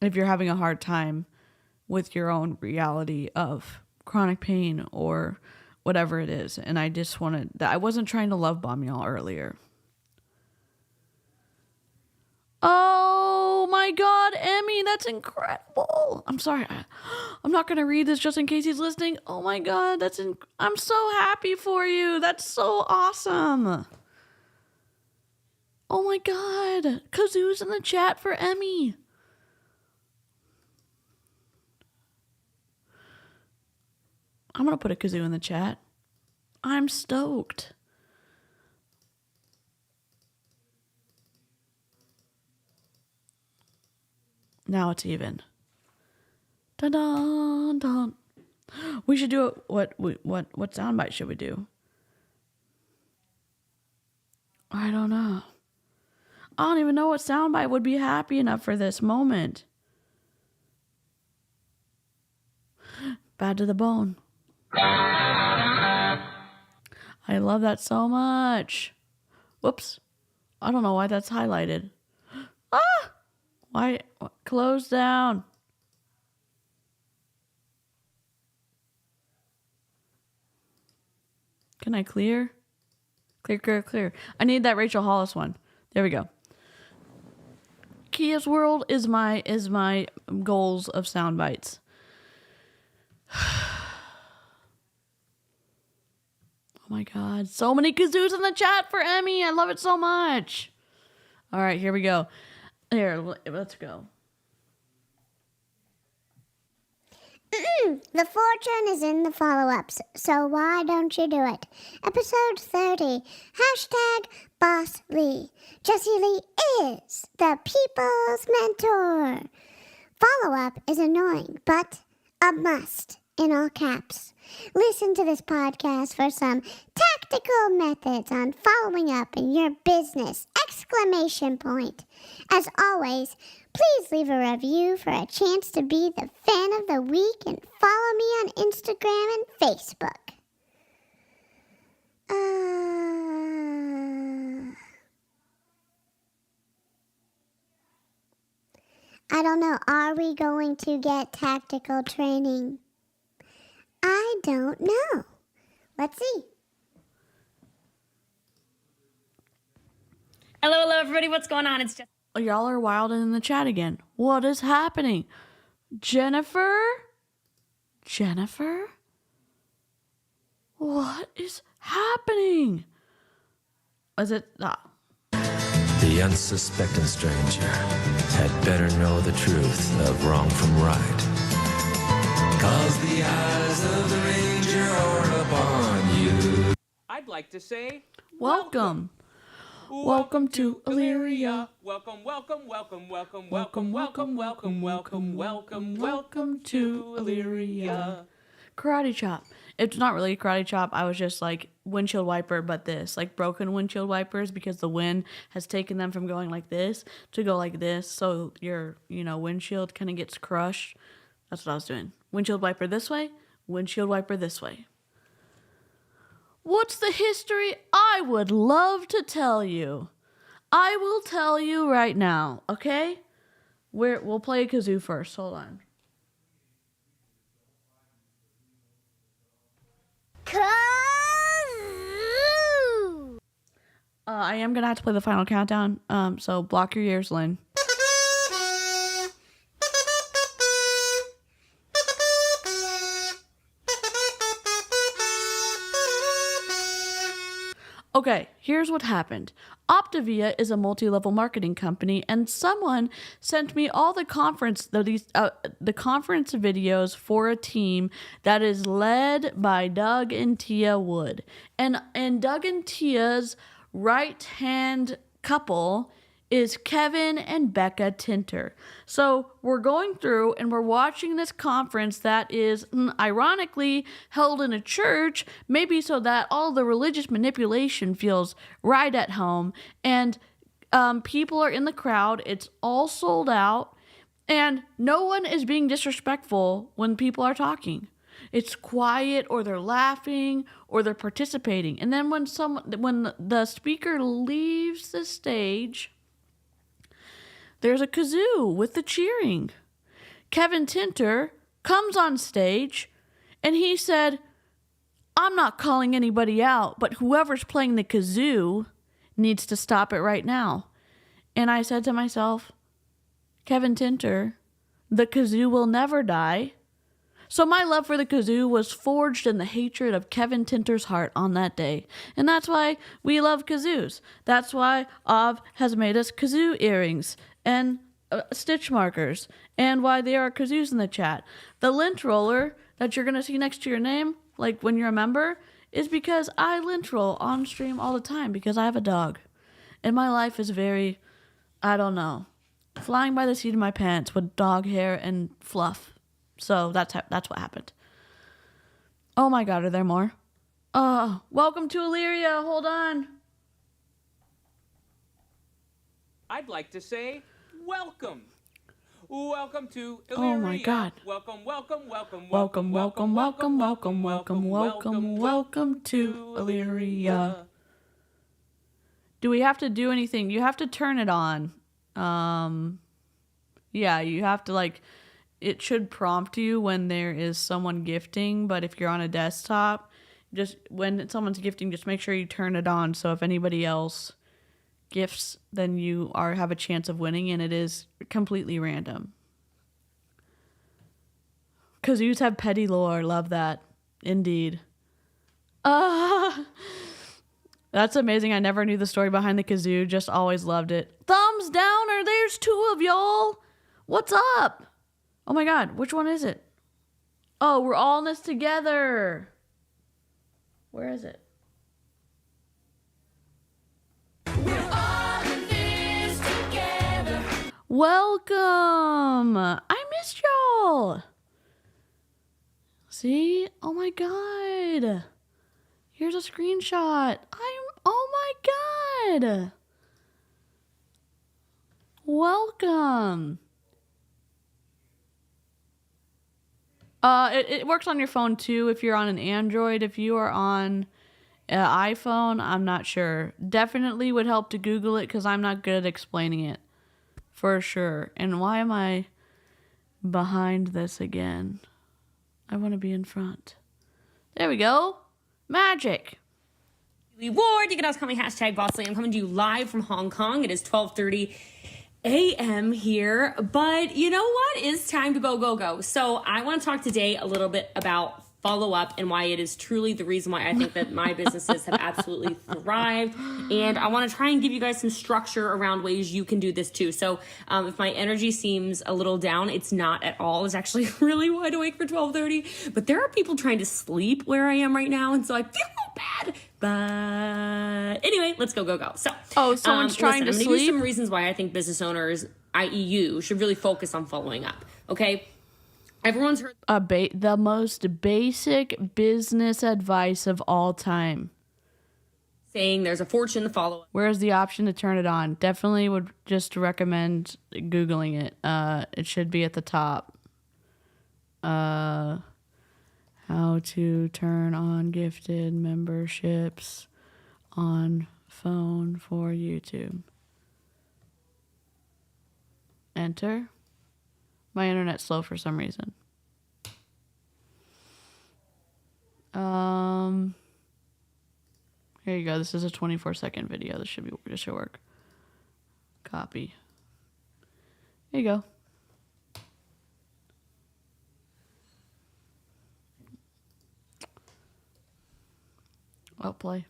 if you're having a hard time with your own reality of chronic pain or whatever it is. And I just wanted that. I wasn't trying to love bomb y'all earlier. Oh my God, Emmy, that's incredible. I'm sorry. I'm not going to read this just in case he's listening. Oh my God, I'm so happy for you. That's so awesome. Oh my God. Kazoo's in the chat for Emmy. I'm going to put a kazoo in the chat. I'm stoked. Now it's even. Dun dun dun. We should do it. What soundbite should we do? I don't know. I don't even know what soundbite would be happy enough for this moment. Bad to the bone. I love that so much. Whoops. I don't know why that's highlighted. Ah! Why? Close down. Can I clear? Clear. I need that Rachel Hollis one. There we go. Kia's World is my goals of sound bites. Oh my god, so many kazoos in the chat for Emmy. I love it so much. All right, here we go. Here, let's go. The fortune is in the follow-ups, so why don't you do it? Episode 30, #Boss Lee. Jessie Lee is the people's mentor. Follow-up is annoying, but a must in all caps. Listen to this podcast for some tactical methods on following up in your business! ! As always, please leave a review for a chance to be the fan of the week and follow me on Instagram and Facebook. I don't know. Are we going to get tactical training? I don't know. Let's see. Hello, everybody. What's going on? It's just... Y'all are wild in the chat again. What is happening? Jennifer? What is happening? Is it... The unsuspecting stranger had better know the truth of wrong from right. 'Cause the eyes of the ranger are upon you. I'd like to say... Welcome to Illyria. Welcome to Illyria. Karate chop. It's not really a karate chop. I was just like windshield wiper, but this. Like broken windshield wipers because the wind has taken them from going like this to go like this. So your, windshield kind of gets crushed. That's what I was doing. Windshield wiper this way, windshield wiper this way. What's the history? I would love to tell you. I will tell you right now, okay? We'll play a kazoo first. Hold on. Kazoo! I am gonna have to play the final countdown. So block your ears, Lynn. Okay, here's what happened. Optavia is a multi-level marketing company, and someone sent me all the conference videos for a team that is led by Doug and Tia Wood. And Doug and Tia's right-hand couple is Kevin and Becca Tinter. So we're going through and we're watching this conference that is ironically held in a church, maybe so that all the religious manipulation feels right at home. And people are in the crowd. It's all sold out. And no one is being disrespectful when people are talking. It's quiet, or they're laughing, or they're participating. And then when the speaker leaves the stage, there's a kazoo with the cheering. Kevin Tinter comes on stage and he said, "I'm not calling anybody out, but whoever's playing the kazoo needs to stop it right now." And I said to myself, Kevin Tinter, the kazoo will never die. So my love for the kazoo was forged in the hatred of Kevin Tinter's heart on that day. And that's why we love kazoos. That's why Av has made us kazoo earrings and stitch markers, and why there are kazoos in the chat. The lint roller that you're going to see next to your name, like when you're a member, is because I lint roll on stream all the time because I have a dog. And my life is very, I don't know, flying by the seat of my pants with dog hair and fluff. So that's what happened. Oh my god, are there more? Welcome to Illyria. Hold on. I'd like to say welcome. Welcome to Illyria. Oh my God. Welcome, welcome, welcome, Welcome, welcome, welcome, welcome, welcome, welcome, welcome to Illyria. Do we have to do anything? You have to turn it on. Yeah, you have to like, it should prompt you when there is someone gifting, but if you're on a desktop, just when someone's gifting, just make sure you turn it on. So if anybody else gifts, then you have a chance of winning, and it is completely random. Because you have petty lore. Love that. Indeed. That's amazing. I never knew the story behind the kazoo. Just always loved it. Thumbs down, or there's two of y'all. What's up? Oh my God. Which one is it? Oh, we're all in this together. Where is it? We're all in this together. Welcome. I missed y'all. See? Oh my God. Here's a screenshot. Oh my God. Welcome. It works on your phone too if you're on an Android. If you are on an iPhone, I'm not sure. Definitely would help to Google it because I'm not good at explaining it. For sure. And why am I behind this again? I want to be in front. There we go. Magic. Lee Ward, you can also call me #BossLee. I'm coming to you live from Hong Kong. It is 12:30 a.m. here, but you know what? It's time to go. So I want to talk today a little bit about follow-up and why it is truly the reason why I think that my businesses have absolutely thrived. And I want to try and give you guys some structure around ways you can do this too. So if my energy seems a little down, it's not at all. It's actually really wide awake for 12:30. But there are people trying to sleep where I am right now, and so I feel bad. But anyway, let's go. So, someone's trying to I'm sleep? gonna give you some reasons why I think business owners, i.e. you, should really focus on following up, okay? Everyone's heard the most basic business advice of all time. Saying there's a fortune to follow. Where's the option to turn it on? Definitely would just recommend Googling it. It should be at the top. How to turn on gifted memberships on phone for YouTube. Enter. My internet's slow for some reason. Here you go. This is a 24-second video. This should work. Copy. Here you go. I'll play.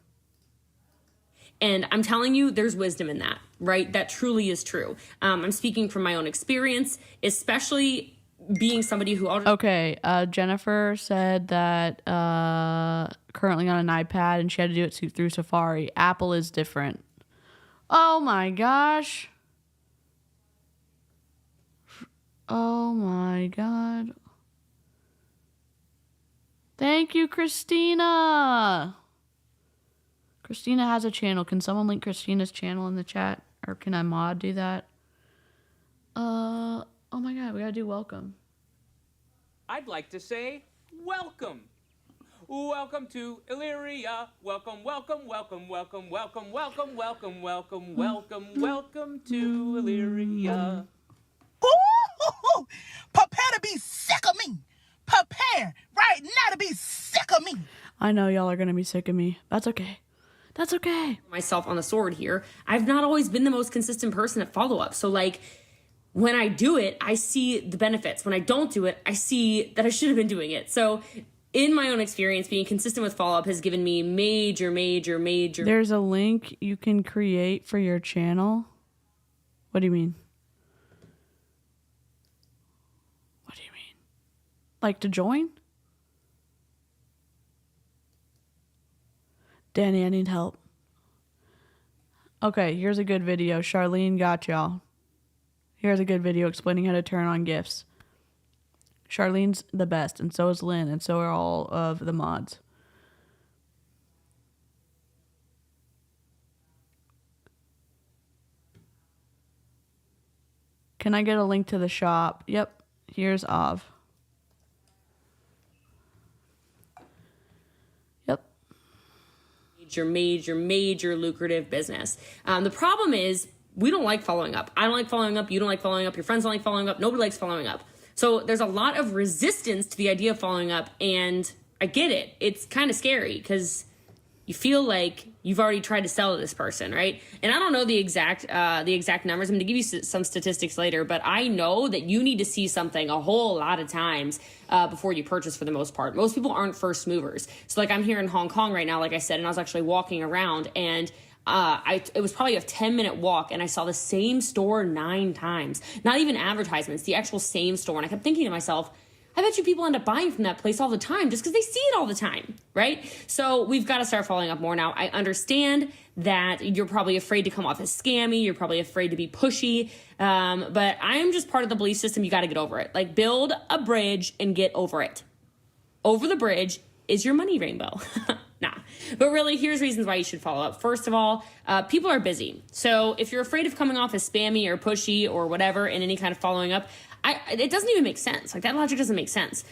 And I'm telling you, there's wisdom in that, right? That truly is true. I'm speaking from my own experience, especially being somebody who already... Okay, Jennifer said that currently on an iPad and she had to do it through Safari. Apple is different. Oh my gosh. Oh my God. Thank you, Christina. Christina has a channel. Can someone link Christina's channel in the chat? Or can I mod do that? Oh my God, we gotta do welcome. I'd like to say welcome. Welcome to Illyria. Welcome, welcome, welcome, welcome, welcome, welcome, welcome, welcome, welcome, welcome to Illyria. Ooh, prepare to be sick of me. Prepare right now to be sick of me. I know y'all are gonna be sick of me. That's okay. That's okay. Myself on the sword here. I've not always been the most consistent person at follow-up. So like when I do it, I see the benefits. When I don't do it, I see that I should have been doing it. So in my own experience, being consistent with follow-up has given me major. There's a link you can create for your channel. What do you mean? What do you mean? Like to join? Danny, I need help. Okay, here's a good video. Charlene got y'all. Here's a good video explaining how to turn on gifts. Charlene's the best, and so is Lynn, and so are all of the mods. Can I get a link to the shop? Yep. Here's Av. Yep. Major lucrative business. The problem is we don't like following up. I don't like following up. You don't like following up. Your friends don't like following up. Nobody likes following up. So there's a lot of resistance to the idea of following up, and I get it. It's kind of scary because you feel like you've already tried to sell to this person, right? And I don't know the exact numbers. I'm going to give you some statistics later, but I know that you need to see something a whole lot of times before you purchase for the most part. Most people aren't first movers. So like I'm here in Hong Kong right now, like I said, and I was actually walking around, and it was probably a 10-minute walk, and I saw the same store 9 times. Not even advertisements, the actual same store. And I kept thinking to myself, I bet you people end up buying from that place all the time just because they see it all the time, right? So we've got to start following up more now. I understand that you're probably afraid to come off as scammy. You're probably afraid to be pushy. But I am just part of the belief system. You got to get over it. Like, build a bridge and get over it. Over the bridge is your money rainbow. Nah. But really, here's reasons why you should follow up. First of all, people are busy. So if you're afraid of coming off as spammy or pushy or whatever in any kind of following up, it doesn't even make sense. Like, that logic doesn't make sense.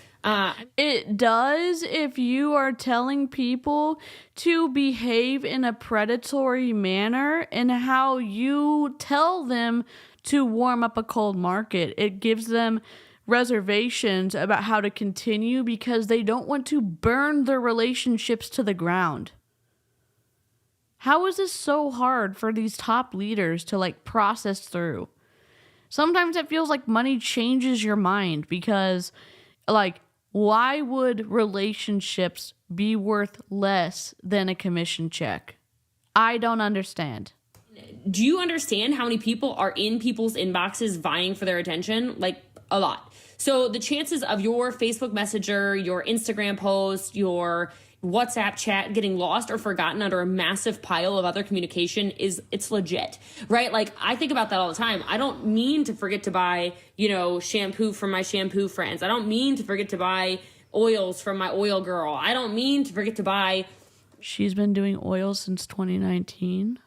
It does if you are telling people to behave in a predatory manner and how you tell them to warm up a cold market. It gives them reservations about how to continue because they don't want to burn their relationships to the ground. How is this so hard for these top leaders to like process through? Sometimes it feels like money changes your mind because, like, why would relationships be worth less than a commission check? I don't understand. Do you understand how many people are in people's inboxes vying for their attention? Like, a lot. So the chances of your Facebook Messenger, your Instagram post, your WhatsApp chat getting lost or forgotten under a massive pile of other communication it's legit, right? Like, I think about that all the time. I don't mean to forget to buy, shampoo from my shampoo friends. I don't mean to forget to buy oils from my oil girl. I don't mean to forget to buy. She's been doing oils since 2019.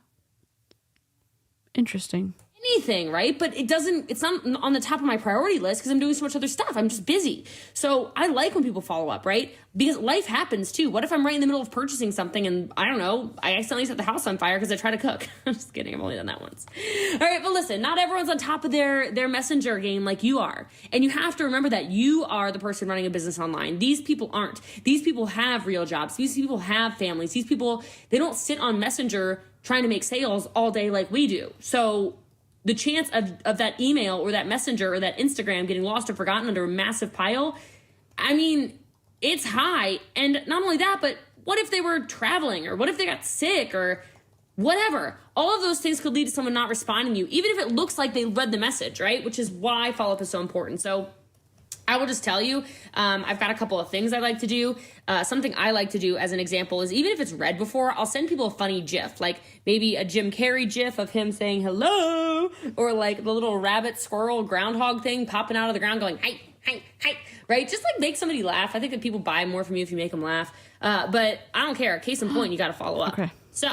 Interesting. Anything, right? But it's not on the top of my priority list because I'm doing so much other stuff. I'm just busy. So I like when people follow up, right? Because life happens too. What if I'm right in the middle of purchasing something and I don't know, I accidentally set the house on fire because I tried to cook? I'm just kidding. I've only done that once. All right, but listen, not everyone's on top of their messenger game like you are. And you have to remember that you are the person running a business online. These people aren't. These people have real jobs. These people have families. These people, they don't sit on Messenger trying to make sales all day like we do. So the chance of that email or that messenger or that Instagram getting lost or forgotten under a massive pile, I mean, it's high. And not only that, but what if they were traveling or what if they got sick or whatever? All of those things could lead to someone not responding to you, even if it looks like they read the message, right? Which is why follow-up is so important. So I will just tell you, I've got a couple of things I like to do. Something I like to do as an example is even if it's read before, I'll send people a funny GIF, like maybe a Jim Carrey GIF of him saying hello, or like the little rabbit, squirrel, groundhog thing popping out of the ground going, hi, hi, hi, right? Just like make somebody laugh. I think that people buy more from you if you make them laugh. But I don't care. Case in point, you got to follow up. Okay. So,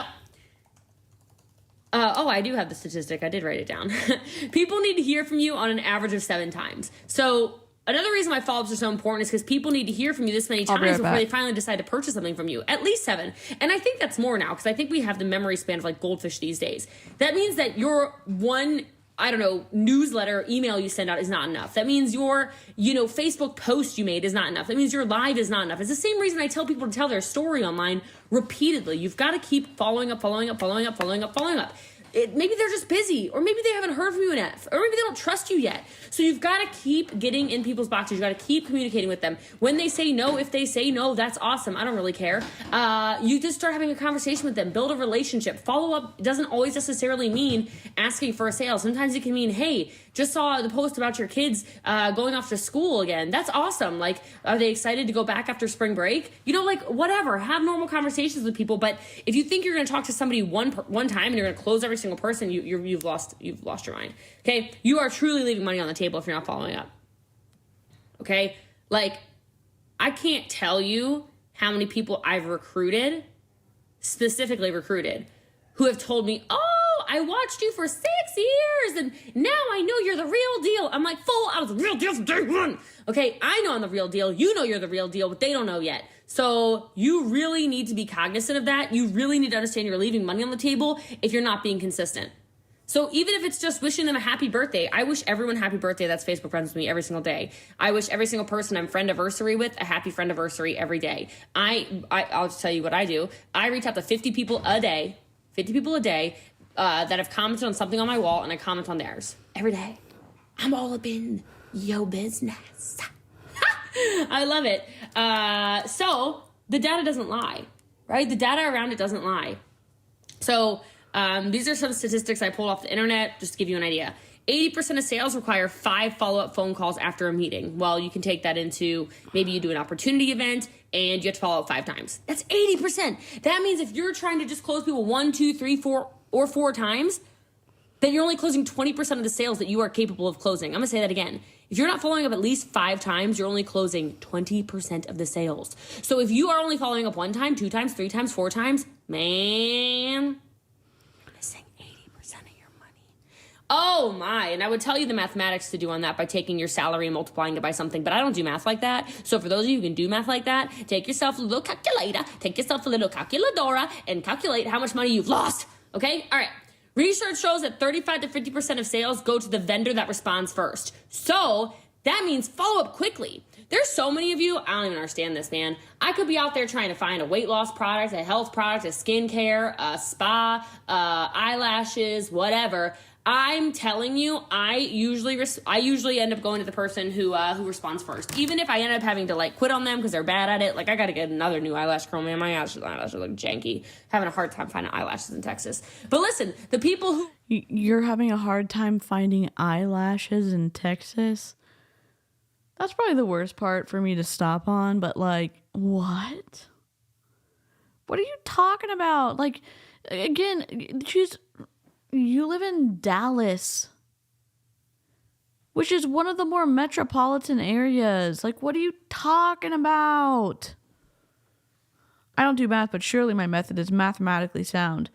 I do have the statistic. I did write it down. People need to hear from you on an average of 7 times. So another reason why follow-ups are so important is because people need to hear from you this many times before they finally decide to purchase something from you. At least 7. And I think that's more now because I think we have the memory span of like goldfish these days. That means that your one, newsletter, email you send out is not enough. That means your, Facebook post you made is not enough. That means your live is not enough. It's the same reason I tell people to tell their story online repeatedly. You've got to keep following up. Maybe they're just busy, or maybe they haven't heard from you enough, or maybe they don't trust you yet. So you've got to keep getting in people's boxes. You've got to keep communicating with them. When they say no, if they say no, that's awesome. I don't really care. You just start having a conversation with them, build a relationship. Follow up doesn't always necessarily mean asking for a sale. Sometimes it can mean, hey, just saw the post about your kids going off to school again. That's awesome. Like, are they excited to go back after spring break? Whatever. Have normal conversations with people. But if you think you're going to talk to somebody one time and you're going to close every single person, you've lost your mind. Okay, you are truly leaving money on the table if you're not following up. Okay, like, I can't tell you how many people I've specifically recruited, who have told me, oh, I watched you for 6 years, and now I know you're the real deal. I'm like, fool, I was the real deal from day one. Okay, I know I'm the real deal. You know you're the real deal, but they don't know yet. So you really need to be cognizant of that. You really need to understand you're leaving money on the table if you're not being consistent. So even if it's just wishing them a happy birthday, I wish everyone happy birthday that's Facebook friends with me every single day. I wish every single person I'm friend-iversary with a happy friend-iversary every day. I'll just tell you what I do. I reach out to 50 people a day that have commented on something on my wall, and I comment on theirs every day. I'm all up in your business. I love it. So the data doesn't lie, right? The data around it doesn't lie. So these are some statistics I pulled off the internet just to give you an idea. 80% of sales require 5 follow-up phone calls after a meeting. Well, you can take that into maybe you do an opportunity event and you have to follow up 5 times. That's 80%. That means if you're trying to just close people 1, 2, 3, 4, or 4 times, then you're only closing 20% of the sales that you are capable of closing. I'm going to say that again. If you're not following up at least 5 times, you're only closing 20% of the sales. So if you are only following up 1 time, 2 times, 3 times, 4 times, man, missing 80% of your money. Oh my, and I would tell you the mathematics to do on that by taking your salary and multiplying it by something, but I don't do math like that. So for those of you who can do math like that, take yourself a little calculator, take yourself a little calculadora, and calculate how much money you've lost. Okay? All right. Research shows that 35 to 50% of sales go to the vendor that responds first. So that means follow up quickly. There's so many of you, I don't even understand this, man. I could be out there trying to find a weight loss product, a health product, a skincare, a spa, eyelashes, whatever. I'm telling you, I usually end up going to the person who responds first. Even if I end up having to like quit on them because they're bad at it. Like I got to get another new eyelash curl, man. My eyelashes look janky. Having a hard time finding eyelashes in Texas. But listen, the people who... You're having a hard time finding eyelashes in Texas? That's probably the worst part for me to stop on, but like, what? What are you talking about? Like, again, you live in Dallas, which is one of the more metropolitan areas. Like, what are you talking about? I don't do math, but surely my method is mathematically sound.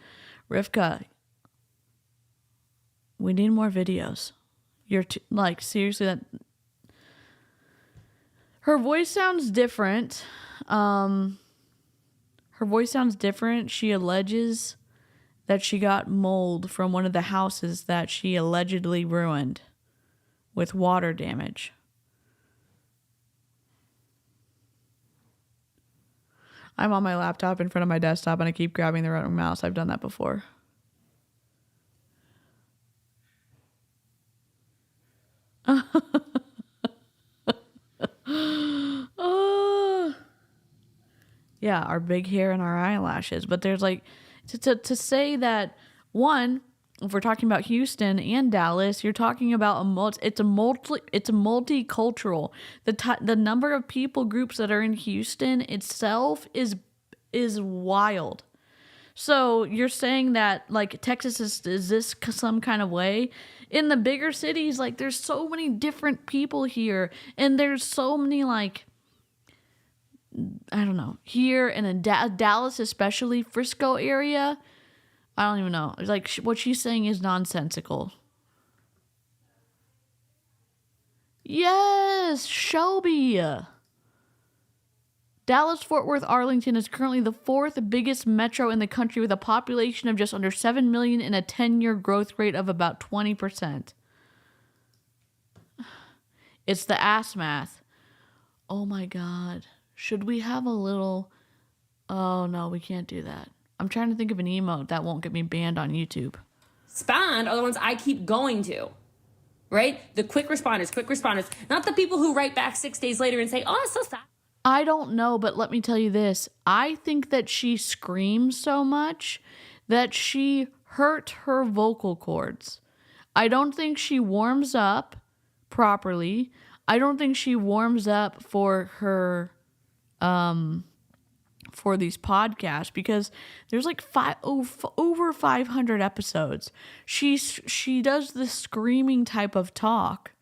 Rivka, we need more videos. You're like, seriously, that... Her voice sounds different. She alleges that she got mold from one of the houses that she allegedly ruined with water damage. I'm on my laptop in front of my desktop and I keep grabbing the wrong mouse. I've done that before. Yeah, our big hair and our eyelashes. But there's like, to say that, one, if we're talking about Houston and Dallas, you're talking about it's multicultural. The number of people groups that are in Houston itself is wild. So you're saying that like Texas is this some kind of way? In the bigger cities, like there's so many different people here, and there's so many like, I don't know, here and in Dallas, especially Frisco area. I don't even know. It's like what she's saying is nonsensical. Yes, Shelby. Dallas-Fort Worth, Arlington is currently the 4th biggest metro in the country with a population of just under 7 million and a 10-year growth rate of about 20%. It's the ass math. Oh my God. Should we have a little... Oh no, we can't do that. I'm trying to think of an emote that won't get me banned on YouTube. Respond are the ones I keep going to. Right? The quick responders. Not the people who write back 6 days later and say, oh, it's so sad. I don't know, but let me tell you this. I think that she screams so much that she hurt her vocal cords. I don't think she warms up properly. I don't think she warms up for her, for these podcasts, because there's like over 500 episodes. She does this screaming type of talk.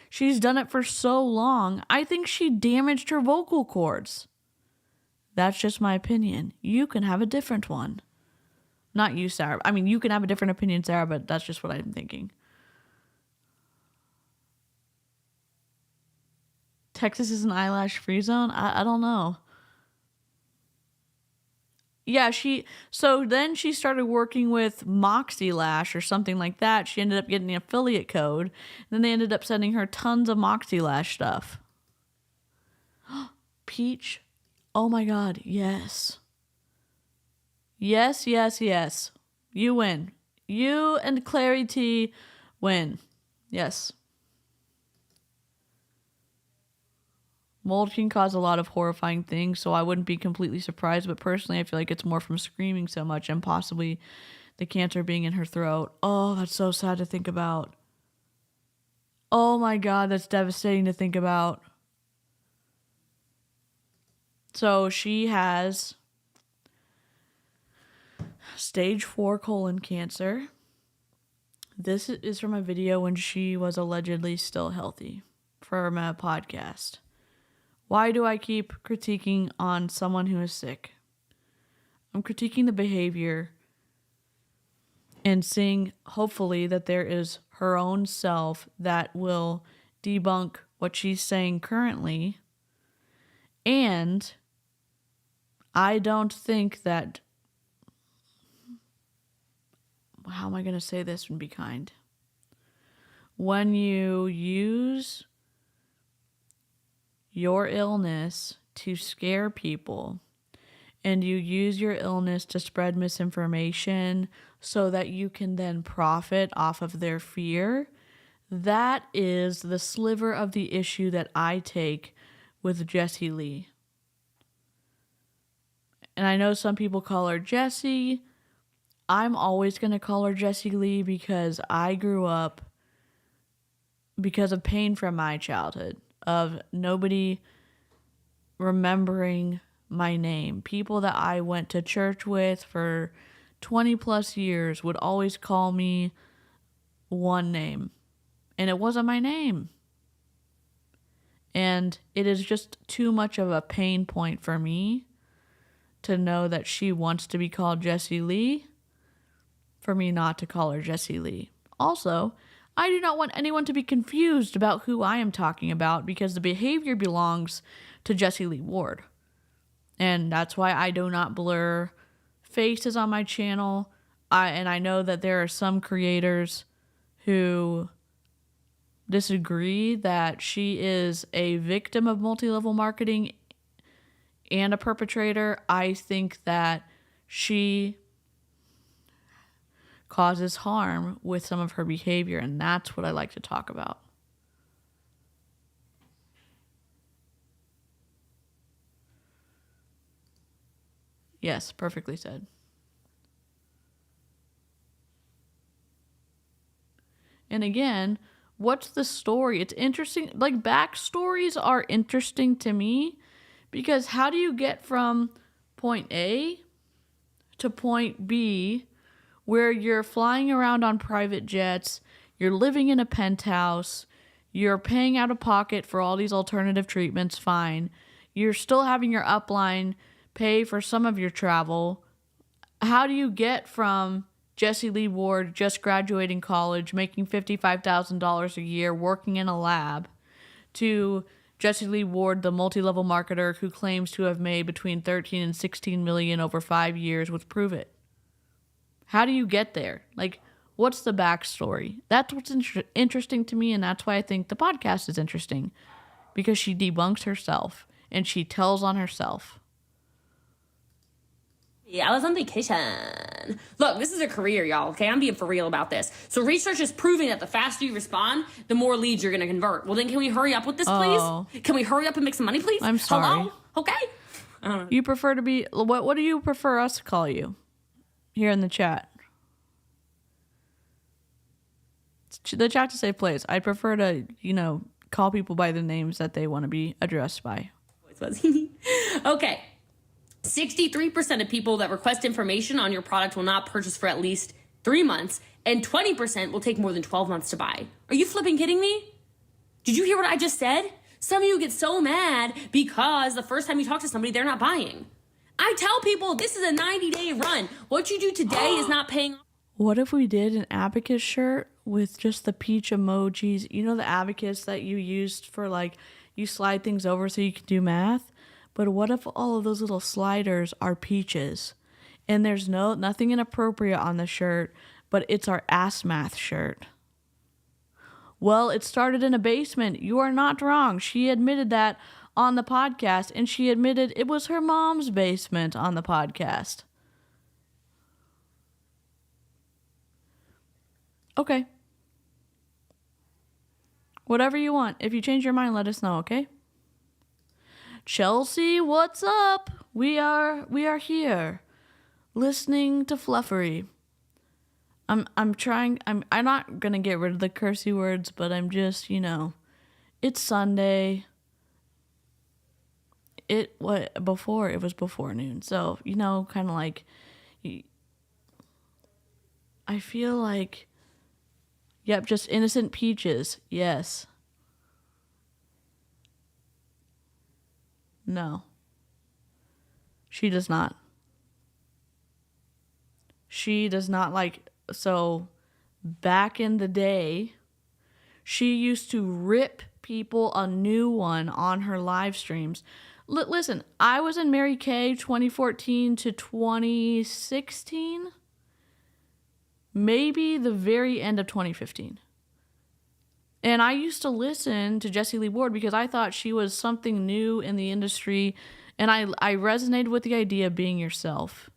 She's done it for so long. I think she damaged her vocal cords. That's just my opinion. You can have a different one. Not you, Sarah. I mean, you can have a different opinion, Sarah, but that's just what I'm thinking. Texas is an eyelash free zone? I don't know. Yeah, so then she started working with Moxie Lash or something like that. She ended up getting an affiliate code. And then they ended up sending her tons of Moxie Lash stuff. Peach. Oh my God, yes. Yes, yes, yes. You win. You and Clary T win. Yes. Mold can cause a lot of horrifying things, so I wouldn't be completely surprised, but personally I feel like it's more from screaming so much and possibly the cancer being in her throat. Oh, that's so sad to think about. Oh my God, that's devastating to think about. So she has stage 4 colon cancer. This is from a video when she was allegedly still healthy from a podcast. Why do I keep critiquing on someone who is sick? I'm critiquing the behavior and seeing, hopefully, that there is her own self that will debunk what she's saying currently. And I don't think that... How am I going to say this and be kind? When you use your illness to scare people and you use your illness to spread misinformation so that you can then profit off of their fear, that is the sliver of the issue that I take with Jessie Lee. And I know some people call her Jessie. I'm always going to call her Jessie Lee because I grew up because of pain from my childhood, of nobody remembering my name. People that I went to church with for 20 plus years would always call me one name, and it wasn't my name. And it is just too much of a pain point for me to know that she wants to be called Jessie Lee, for me not to call her Jessie Lee. Also, I do not want anyone to be confused about who I am talking about because the behavior belongs to Jessie Lee Ward. And that's why I do not blur faces on my channel. And I know that there are some creators who disagree that she is a victim of multi-level marketing and a perpetrator. I think that she causes harm with some of her behavior, and that's what I like to talk about. Yes, perfectly said. And again, what's the story? It's interesting. Like, backstories are interesting to me because how do you get from point A to point B where you're flying around on private jets, you're living in a penthouse, you're paying out of pocket for all these alternative treatments, fine. You're still having your upline pay for some of your travel. How do you get from Jessie Lee Ward just graduating college, making $55,000 a year, working in a lab, to Jessie Lee Ward, the multi-level marketer who claims to have made between 13 and 16 million over 5 years with Prove It? How do you get there? Like, what's the backstory? That's what's interesting to me, and that's why I think the podcast is interesting. Because she debunks herself, and she tells on herself. Yeah, I was on vacation. Look, this is a career, y'all, okay? I'm being for real about this. So research is proving that the faster you respond, the more leads you're going to convert. Well, then can we hurry up with this, please? Can we hurry up and make some money, please? I'm sorry. Hello? Okay? I don't know. You prefer to be... What do you prefer us to call you? Here in the chat. The chat to say plays. I prefer to, call people by the names that they want to be addressed by. Okay. 63% of people that request information on your product will not purchase for at least 3 months, and 20% will take more than 12 months to buy. Are you flipping kidding me? Did you hear what I just said? Some of you get so mad because the first time you talk to somebody, they're not buying. I tell people this is a 90-day run. What you do today is not paying off. What if we did an abacus shirt with just the peach emojis? You know the abacus that you used for, like, you slide things over so you can do math? But what if all of those little sliders are peaches? And there's nothing inappropriate on the shirt, but it's our ass math shirt. Well, it started in a basement. You are not wrong. She admitted that on the podcast, and she admitted it was her mom's basement on the podcast. Okay. Whatever you want. If you change your mind, let us know, okay? Chelsea, what's up? We are here, listening to fluffery. I'm not gonna get rid of the cursey words, but I'm just, it's Sunday. It was before noon, so kind of like, I feel like, yep, just innocent peaches. Yes. No. She does not. She does not like. So, back in the day, she used to rip people a new one on her live streams. Listen, I was in Mary Kay 2014 to 2016. Maybe the very end of 2015. And I used to listen to Jessie Lee Ward because I thought she was something new in the industry. And I resonated with the idea of being yourself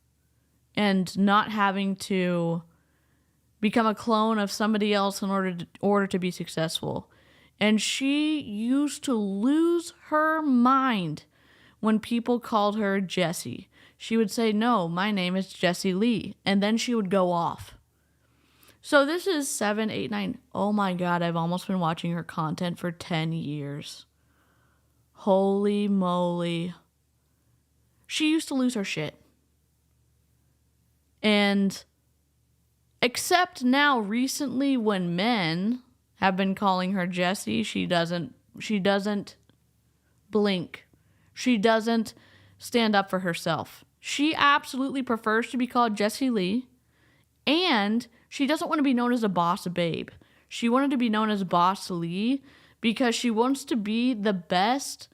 and not having to become a clone of somebody else in order to be successful. And she used to lose her mind when people called her Jessie. She would say, "No, my name is Jessie Lee." And then she would go off. So this is 7, 8, 9. Oh my God, I've almost been watching her content for 10 years. Holy moly. She used to lose her shit. And except now recently when men have been calling her Jessie, she doesn't blink. She doesn't stand up for herself. She absolutely prefers to be called Jessie Lee, and she doesn't want to be known as a boss babe. She wanted to be known as Boss Lee because she wants to be the best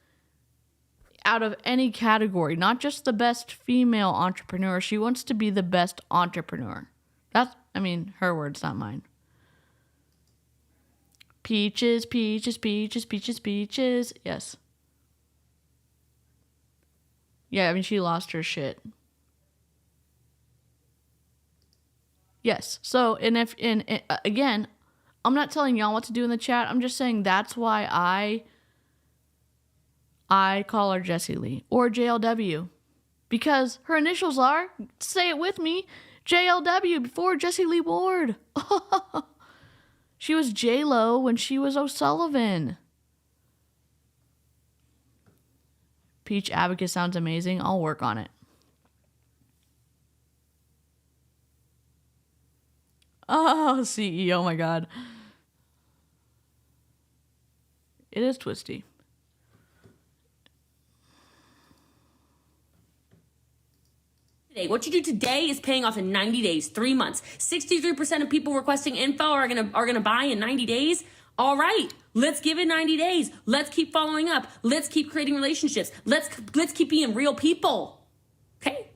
out of any category, not just the best female entrepreneur. She wants to be the best entrepreneur. Her words, not mine. Peaches, peaches, peaches, peaches, peaches. Yes. Yeah, she lost her shit. Yes. So, again, I'm not telling y'all what to do in the chat. I'm just saying that's why I call her Jessie Lee or JLW, because her initials are, say it with me, JLW before Jessie Lee Ward. She was J-Lo when she was O'Sullivan. Peach Abacus sounds amazing. I'll work on it. Oh, CE. Oh my God. It is twisty. What you do today is paying off in 90 days, 3 months. 63% of people requesting info are gonna buy in 90 days. All right, let's give it 90 days. Let's keep following up. Let's keep creating relationships. Let's keep being real people. Okay?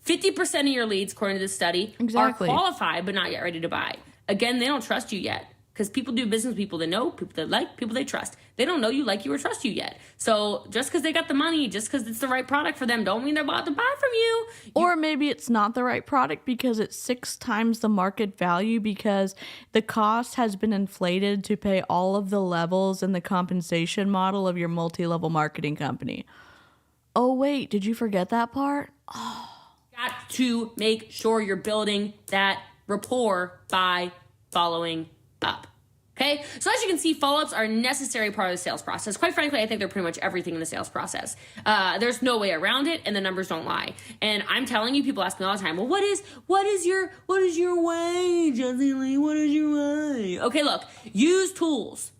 50% of your leads, according to this study, are qualified but not yet ready to buy. Again, they don't trust you yet. Because people do business with people they know, people they like, people they trust. They don't know you, like you, or trust you yet. So just because they got the money, just because it's the right product for them, don't mean they're about to buy from you. Or maybe it's not the right product because it's 6 times the market value because the cost has been inflated to pay all of the levels in the compensation model of your multi-level marketing company. Oh, wait, did you forget that part? Oh. Got to make sure you're building that rapport by following up. Okay? So as you can see, follow-ups are a necessary part of the sales process. Quite frankly, I think they're pretty much everything in the sales process. There's no way around it, and the numbers don't lie. And I'm telling you, people ask me all the time, well, what is your way, Jessie Lee? What is your way? Okay, look, use tools.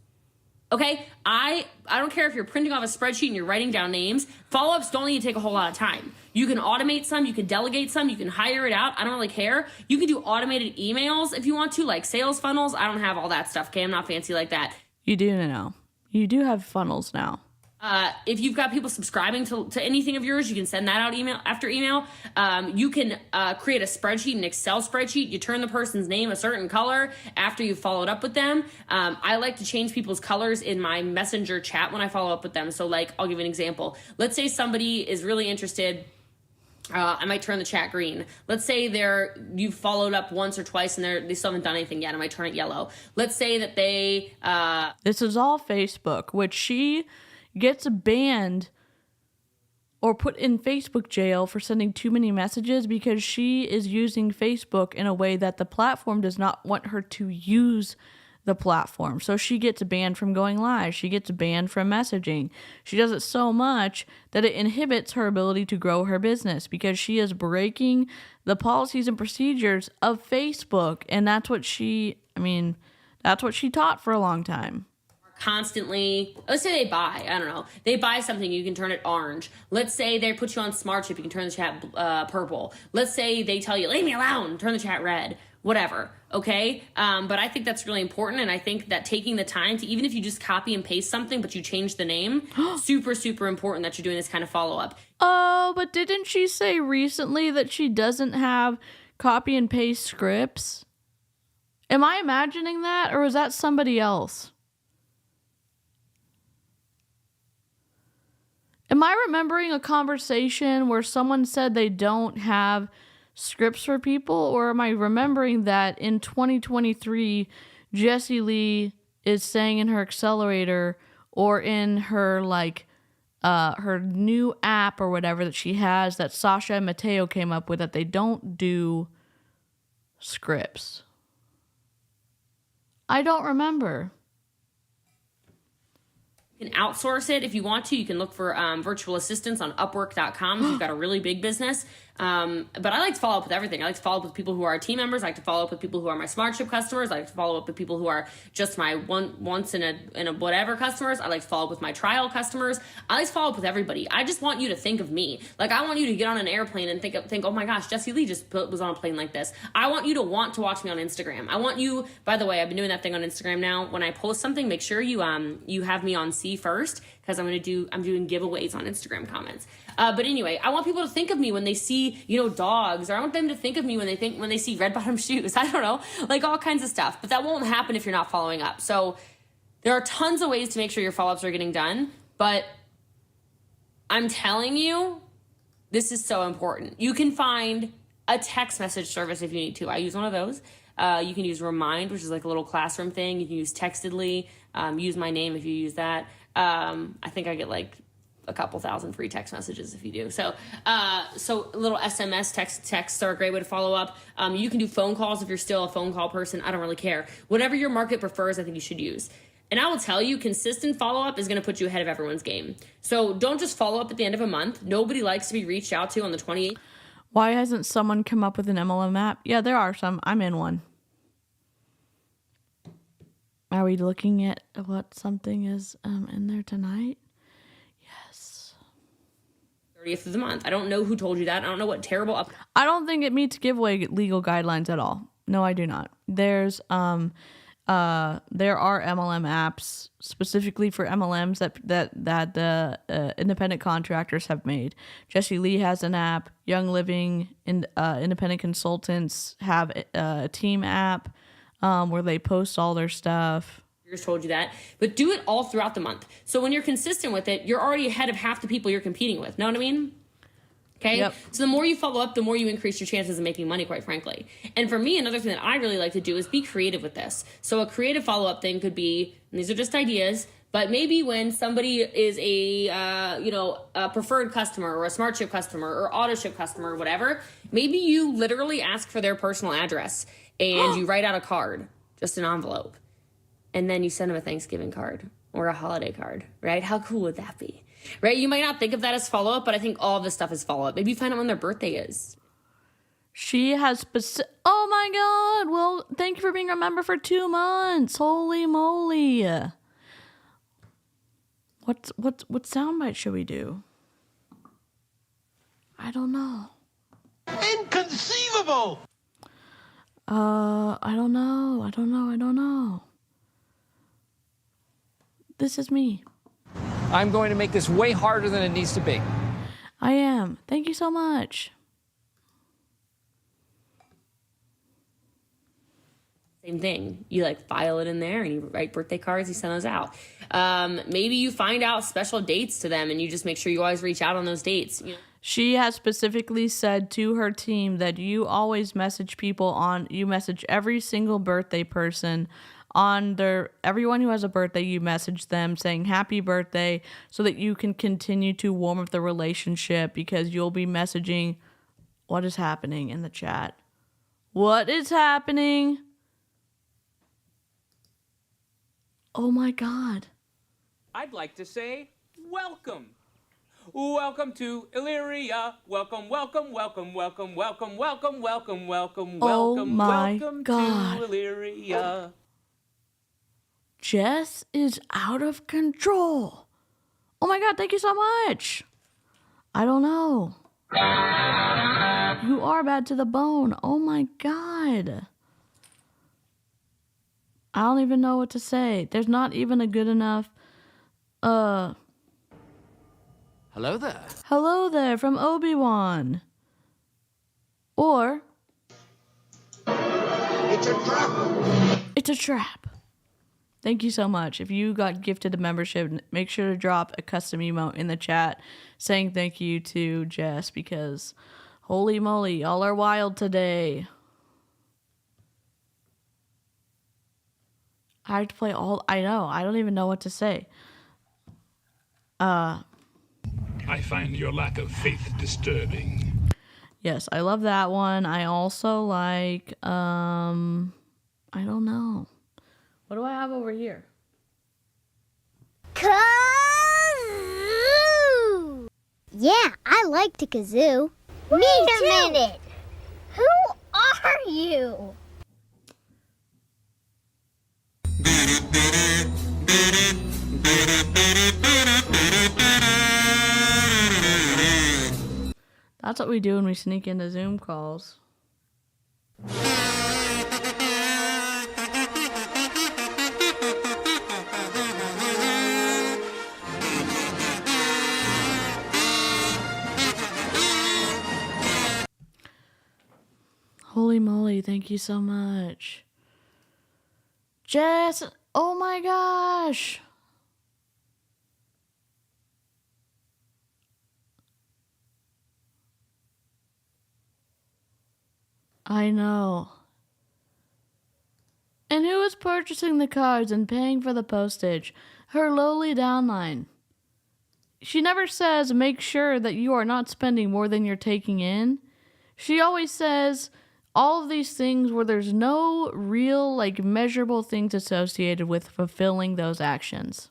Okay, I don't care if you're printing off a spreadsheet and you're writing down names. Follow-ups don't need to take a whole lot of time. You can automate some, you can delegate some, you can hire it out. I don't really care. You can do automated emails if you want to, like sales funnels. I don't have all that stuff, okay? I'm not fancy like that. You do now. You do have funnels now. If you've got people subscribing to anything of yours, you can send that out email after email. You can create a spreadsheet, an Excel spreadsheet. You turn the person's name a certain color after you've followed up with them. I like to change people's colors in my messenger chat when I follow up with them. So like, I'll give you an example. Let's say somebody is really interested. I might turn the chat green. Let's say you've followed up once or twice and they still haven't done anything yet. I might turn it yellow. Let's say that they... This is all Facebook, which she gets banned or put in Facebook jail for sending too many messages because she is using Facebook in a way that the platform does not want her to use the platform. So she gets banned from going live. She gets banned from messaging. She does it so much that it inhibits her ability to grow her business because she is breaking the policies and procedures of Facebook. And that's what she taught for a long time. Constantly, let's say they buy something, you can turn it orange. Let's say they put you on smart chip, you can turn the chat purple. Let's say they tell you, leave me alone, turn the chat red, whatever. Okay. But I think that's really important. And I think that taking the time to, even if you just copy and paste something, but you change the name, super, super important that you're doing this kind of follow up. Oh, but didn't she say recently that she doesn't have copy and paste scripts? Am I imagining that, or was that somebody else? Am I remembering a conversation where someone said they don't have scripts for people, or am I remembering that in 2023, Jessie Lee is saying in her accelerator or in her her new app or whatever that she has that Sasha and Mateo came up with that they don't do scripts? I don't remember. You can outsource it if you want to. You can look for virtual assistants on Upwork.com if you've got a really big business. But I like to follow up with everything. I like to follow up with people who are team members. I like to follow up with people who are my SmartShip customers. I like to follow up with people who are just my once in a whatever customers. I like to follow up with my trial customers. I like to follow up with everybody. I just want you to think of me. Like, I want you to get on an airplane and think, oh my gosh, Jessie Lee just was on a plane like this. I want you to want to watch me on Instagram. I want you, by the way, I've been doing that thing on Instagram now. When I post something, make sure you have me on C first, because I'm doing giveaways on Instagram comments. But anyway, I want people to think of me when they see, dogs, or I want them to think of me when they see red bottom shoes. I don't know, like all kinds of stuff. But that won't happen if you're not following up. So there are tons of ways to make sure your follow-ups are getting done. But I'm telling you, this is so important. You can find a text message service if you need to. I use one of those. You can use Remind, which is like a little classroom thing. You can use Textedly. Use my name if you use that. I think I get like a couple thousand free text messages if you do. So little SMS texts are a great way to follow up. You can do phone calls if you're still a phone call person. I don't really care. Whatever your market prefers, I think you should use. And I will tell you, consistent follow-up is going to put you ahead of everyone's game. So don't just follow up at the end of a month. Nobody likes to be reached out to on the 28th. Why hasn't someone come up with an MLM app? Yeah, there are some. I'm in one. Are we looking at what something is in there tonight? Yes. 30th of the month. I don't know who told you that. I don't know what terrible I don't think it meets giveaway legal guidelines at all. No, I do not. There are MLM apps specifically for MLMs that the independent contractors have made. Jessie Lee has an app. Young Living independent consultants have a team app where they post all their stuff. Told you that, but do it all throughout the month. So when you're consistent with it, you're already ahead of half the people you're competing with. Know what I mean? Okay. Yep. So the more you follow up, the more you increase your chances of making money, quite frankly. And for me, another thing that I really like to do is be creative with this. So a creative follow-up thing could be, and these are just ideas, but maybe when somebody is a preferred customer or a SmartShip customer or AutoShip customer or whatever, maybe you literally ask for their personal address and you write out a card, just an envelope. And then you send them a Thanksgiving card or a holiday card, right? How cool would that be, right? You might not think of that as follow-up, but I think all of this stuff is follow-up. Maybe you find out when their birthday is. She has oh my God. Well, thank you for being a member for 2 months. Holy moly. What soundbite should we do? I don't know. Inconceivable! I don't know. This is me. I'm going to make this way harder than it needs to be. I am. Thank you so much. Same thing. You like file it in there and you write birthday cards, you send those out. Maybe you find out special dates to them and you just make sure you always reach out on those dates. You know? She has specifically said to her team that you always message you message every single birthday person on everyone who has a birthday, you message them saying happy birthday so that you can continue to warm up the relationship, because you'll be messaging what is happening in the chat. What is happening? Oh my God. I'd like to say welcome. Welcome to Illyria. Welcome, welcome, welcome, welcome, welcome, welcome, welcome, welcome, welcome, welcome to Illyria. Jess is out of control. Oh my God, thank you so much. I don't know. You are bad to the bone. Oh my God. I don't even know what to say. There's not even a good enough, Hello there. Hello there from Obi-Wan. Or, It's a trap. it's a trap. Thank you so much. If you got gifted a membership, make sure to drop a custom emote in the chat saying thank you to Jess, because holy moly, y'all are wild today. I have to play I know. I don't even know what to say. I find your lack of faith disturbing. Yes, I love that one. I also like, I don't know. What do I have over here? Kazoo! Yeah, I like to kazoo. Wait a minute. Who are you? That's what we do when we sneak into Zoom calls. Holy moly, thank you so much. Jess, oh my gosh. I know. And who is purchasing the cards and paying for the postage? Her lowly downline. She never says make sure that you are not spending more than you're taking in. She always says all of these things where there's no real, measurable things associated with fulfilling those actions.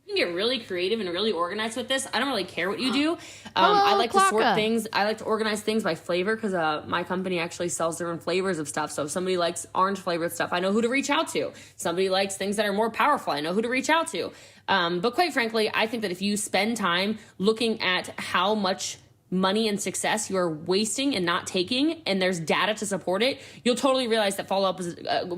You can get really creative and really organized with this. I don't really care what you do. Hello, I like to sort Clocka. things. I like to organize things by flavor because my company actually sells different flavors of stuff. So if somebody likes orange flavored stuff, I know who to reach out to. Somebody likes things that are more powerful, I know who to reach out to. But quite frankly, I think that if you spend time looking at how much money and success you are wasting and not taking, and there's data to support it, you'll totally realize that follow-up is,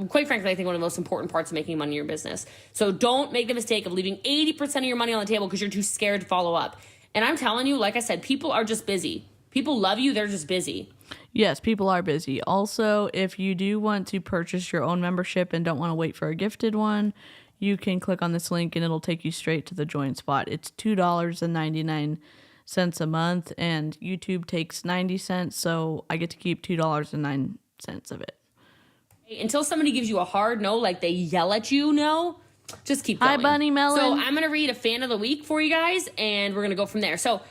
quite frankly, I think one of the most important parts of making money in your business. So don't make the mistake of leaving 80% of your money on the table because you're too scared to follow up. And I'm telling you, like I said, people are just busy. People love you, they're just busy. Yes, people are busy. Also, if you do want to purchase your own membership and don't want to wait for a gifted one, you can click on this link and it'll take you straight to the join spot. It's $2.99 a month, and YouTube takes 90 cents, so I get to keep $2.09 of it. Until somebody gives you a hard no, like they yell at you, no, just keep going. Hi, Bunny Melon. So I'm going to read a fan of the week for you guys, and we're going to go from there. So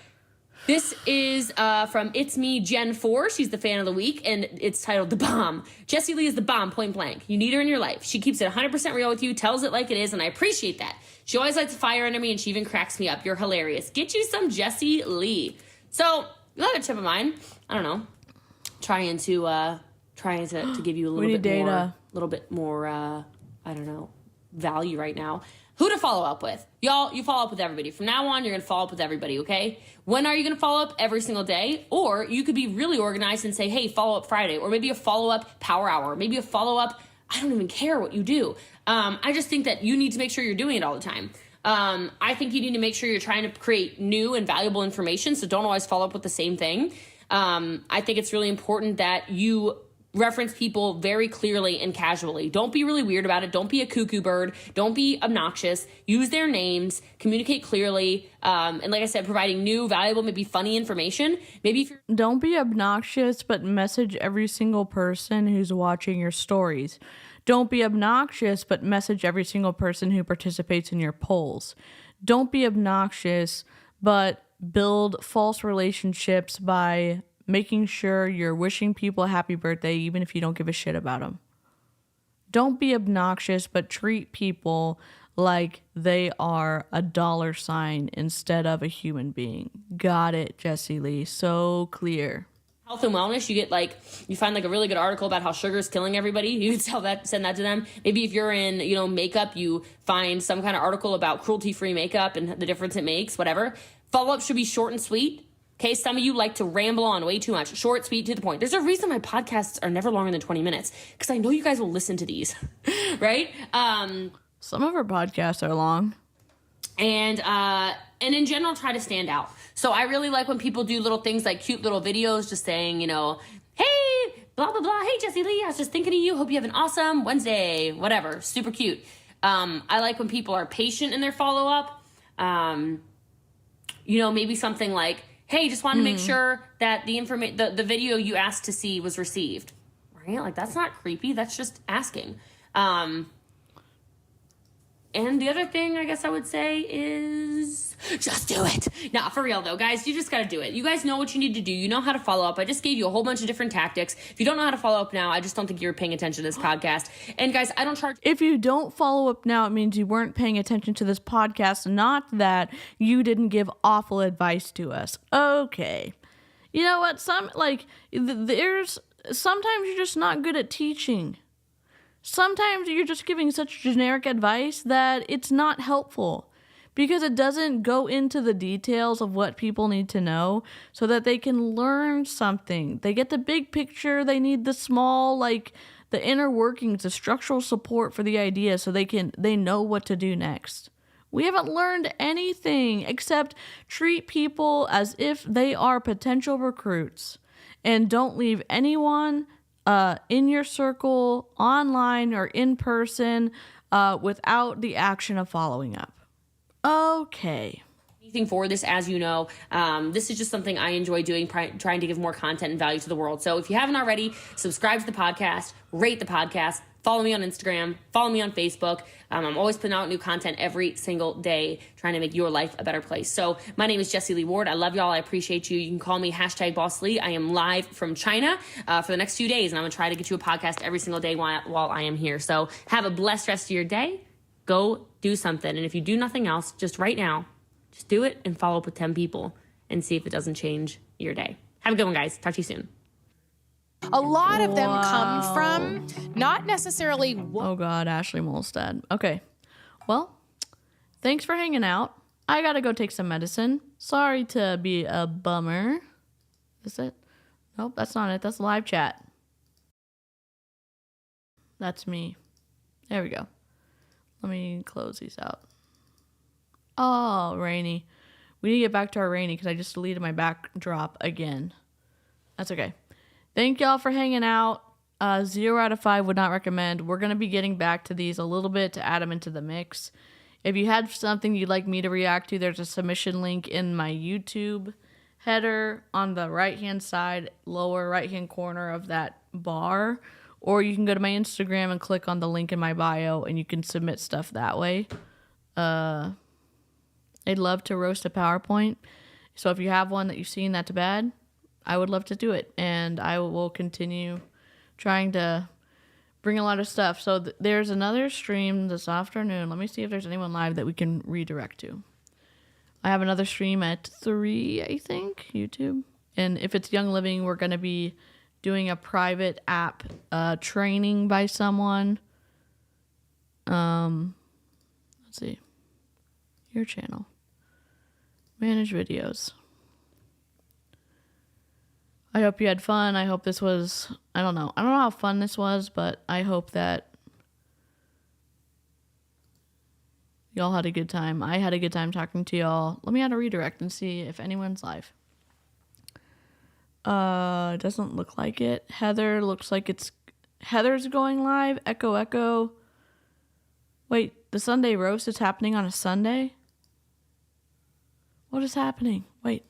this is from It's Me Gen 4. She's the fan of the week, and it's titled The Bomb. Jessie Lee is the bomb, point blank. You need her in your life. She keeps it 100% real with you, tells it like it is, and I appreciate that. She always lights a fire under me, and she even cracks me up. You're hilarious. Get you some Jessie Lee. So another tip of mine, I don't know, trying to give you a little bit more, I don't know, value right now. Who to follow up with? Y'all, you follow up with everybody. From now on, you're going to follow up with everybody, okay? When are you going to follow up? Every single day. Or you could be really organized and say, hey, follow up Friday. Or maybe a follow-up power hour. Maybe a follow-up, I don't even care what you do. I just think that you need to make sure you're doing it all the time. I think you need to make sure you're trying to create new and valuable information, so don't always follow up with the same thing. I think it's really important that you reference people very clearly and casually. Don't be really weird about it. Don't be a cuckoo bird. Don't be obnoxious. Use their names. Communicate clearly. And like I said, providing new, valuable, maybe funny information. Maybe if you're... Don't be obnoxious, but message every single person who's watching your stories. Don't be obnoxious, but message every single person who participates in your polls. Don't be obnoxious, but build false relationships by making sure you're wishing people a happy birthday even if you don't give a shit about them. Don't be obnoxious, but treat people like they are a dollar sign instead of a human being. Got it, Jessie Lee. So clear. Health and wellness, you find like a really good article about how sugar is killing everybody. You can send that to them. Maybe if you're in, makeup, you find some kind of article about cruelty-free makeup and the difference it makes, whatever. Follow-up should be short and sweet. Okay, some of you like to ramble on way too much. Short, sweet, to the point. There's a reason my podcasts are never longer than 20 minutes, because I know you guys will listen to these, right? Some of our podcasts are long. And in general, try to stand out. So I really like when people do little things like cute little videos just saying, hey, blah, blah, blah. Hey, Jessie Lee, I was just thinking of you. Hope you have an awesome Wednesday, whatever. Super cute. I like when people are patient in their follow-up. Maybe something like, hey, just wanted to make sure that the video you asked to see was received. Right? Like, that's not creepy. That's just asking. And the other thing I guess I would say is just do it. Nah, for real though, guys, you just got to do it. You guys know what you need to do. You know how to follow up. I just gave you a whole bunch of different tactics. If you don't know how to follow up now, I just don't think you're paying attention to this podcast. And guys, I don't charge. If you don't follow up now, it means you weren't paying attention to this podcast, not that you didn't give awful advice to us. Okay. You know what? Sometimes you're just not good at teaching. Sometimes you're just giving such generic advice that it's not helpful because it doesn't go into the details of what people need to know so that they can learn something. They get the big picture. They need the small, the inner workings, the structural support for the idea so they know what to do next. We haven't learned anything except treat people as if they are potential recruits and don't leave anyone in your circle, online or in person, without the action of following up. Okay. Anything for this, as you know, this is just something I enjoy doing, trying to give more content and value to the world. So if you haven't already, subscribe to the podcast, rate the podcast, follow me on Instagram, follow me on Facebook. I'm always putting out new content every single day, trying to make your life a better place. So my name is Jessie Lee Ward. I love y'all. I appreciate you. You can call me #BossLee. I am live from China for the next few days, and I'm going to try to get you a podcast every single day while I am here. So have a blessed rest of your day. Go do something. And if you do nothing else, just right now, just do it and follow up with 10 people and see if it doesn't change your day. Have a good one, guys. Talk to you soon. A lot of them come from not necessarily... Oh, God, Ashley Molstad. Okay. Well, thanks for hanging out. I gotta go take some medicine. Sorry to be a bummer. Is it? Nope, that's not it. That's live chat. That's me. There we go. Let me close these out. Oh, Rainy. We need to get back to our Rainy because I just deleted my backdrop again. That's okay. Thank y'all for hanging out. 0 out of 5 would not recommend. We're going to be getting back to these a little bit to add them into the mix. If you had something you'd like me to react to, there's a submission link in my YouTube header on the right-hand side, lower right-hand corner of that bar. Or you can go to my Instagram and click on the link in my bio, and you can submit stuff that way. I'd love to roast a PowerPoint. So if you have one that you've seen that's bad, I would love to do it. And I will continue trying to bring a lot of stuff. So there's another stream this afternoon. Let me see if there's anyone live that we can redirect to. I have another stream at 3, I think, YouTube. And if it's Young Living, we're going to be doing a private app training by someone. Let's see. Your channel. Manage videos. I hope you had fun. I hope this was, I don't know how fun this was, but I hope that y'all had a good time. I had a good time talking to y'all. Let me add a redirect and see if anyone's live. It doesn't look like it. Heather looks like Heather's going live. Echo, echo. Wait, the Sunday roast is happening on a Sunday? What is happening? Wait,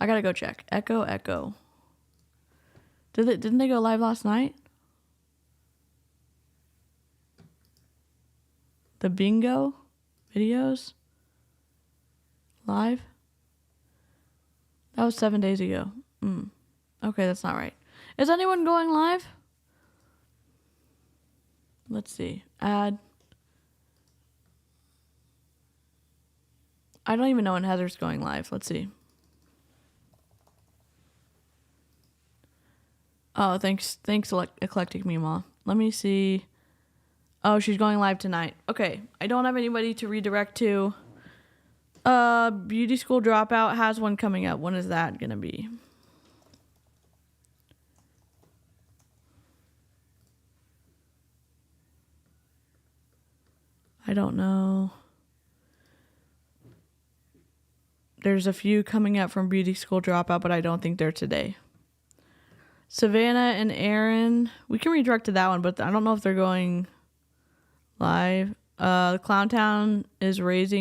I gotta go check. Echo, echo. Didn't they go live last night? The bingo videos? Live? That was 7 days ago. Okay, that's not right. Is anyone going live? Let's see. Add. I don't even know when Heather's going live. Let's see. Oh, thanks, Eclectic Mima. Let me see. Oh, she's going live tonight. Okay, I don't have anybody to redirect to. Beauty School Dropout has one coming up. When is that gonna be? I don't know. There's a few coming up from Beauty School Dropout, but I don't think they're today. Savannah and Aaron, we can redirect to that one, but I don't know if they're going live. Clown Town is raise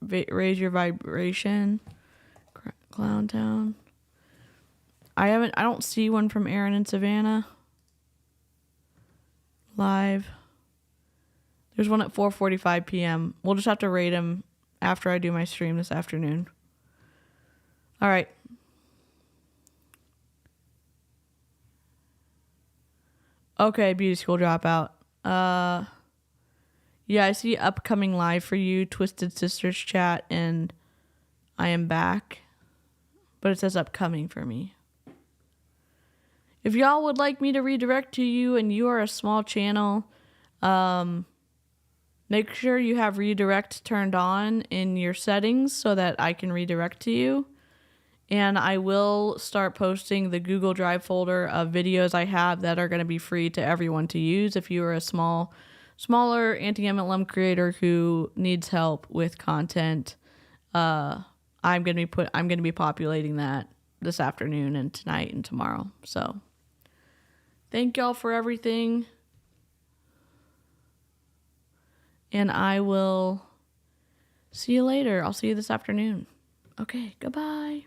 your vibration. Clown Town. I don't see one from Aaron and Savannah live. There's one at 4:45 p.m. We'll just have to rate them after I do my stream this afternoon. All right. Okay, Beauty School Dropout. Yeah, I see upcoming live for you, Twisted Sisters chat, and I am back. But it says upcoming for me. If y'all would like me to redirect to you and you are a small channel, make sure you have redirect turned on in your settings so that I can redirect to you. And I will start posting the Google Drive folder of videos I have that are going to be free to everyone to use if you are a smaller anti-MLM creator who needs help with content. I'm going to be populating that this afternoon and tonight and tomorrow. So thank y'all for everything. And I will see you later. I'll see you this afternoon. Okay, goodbye.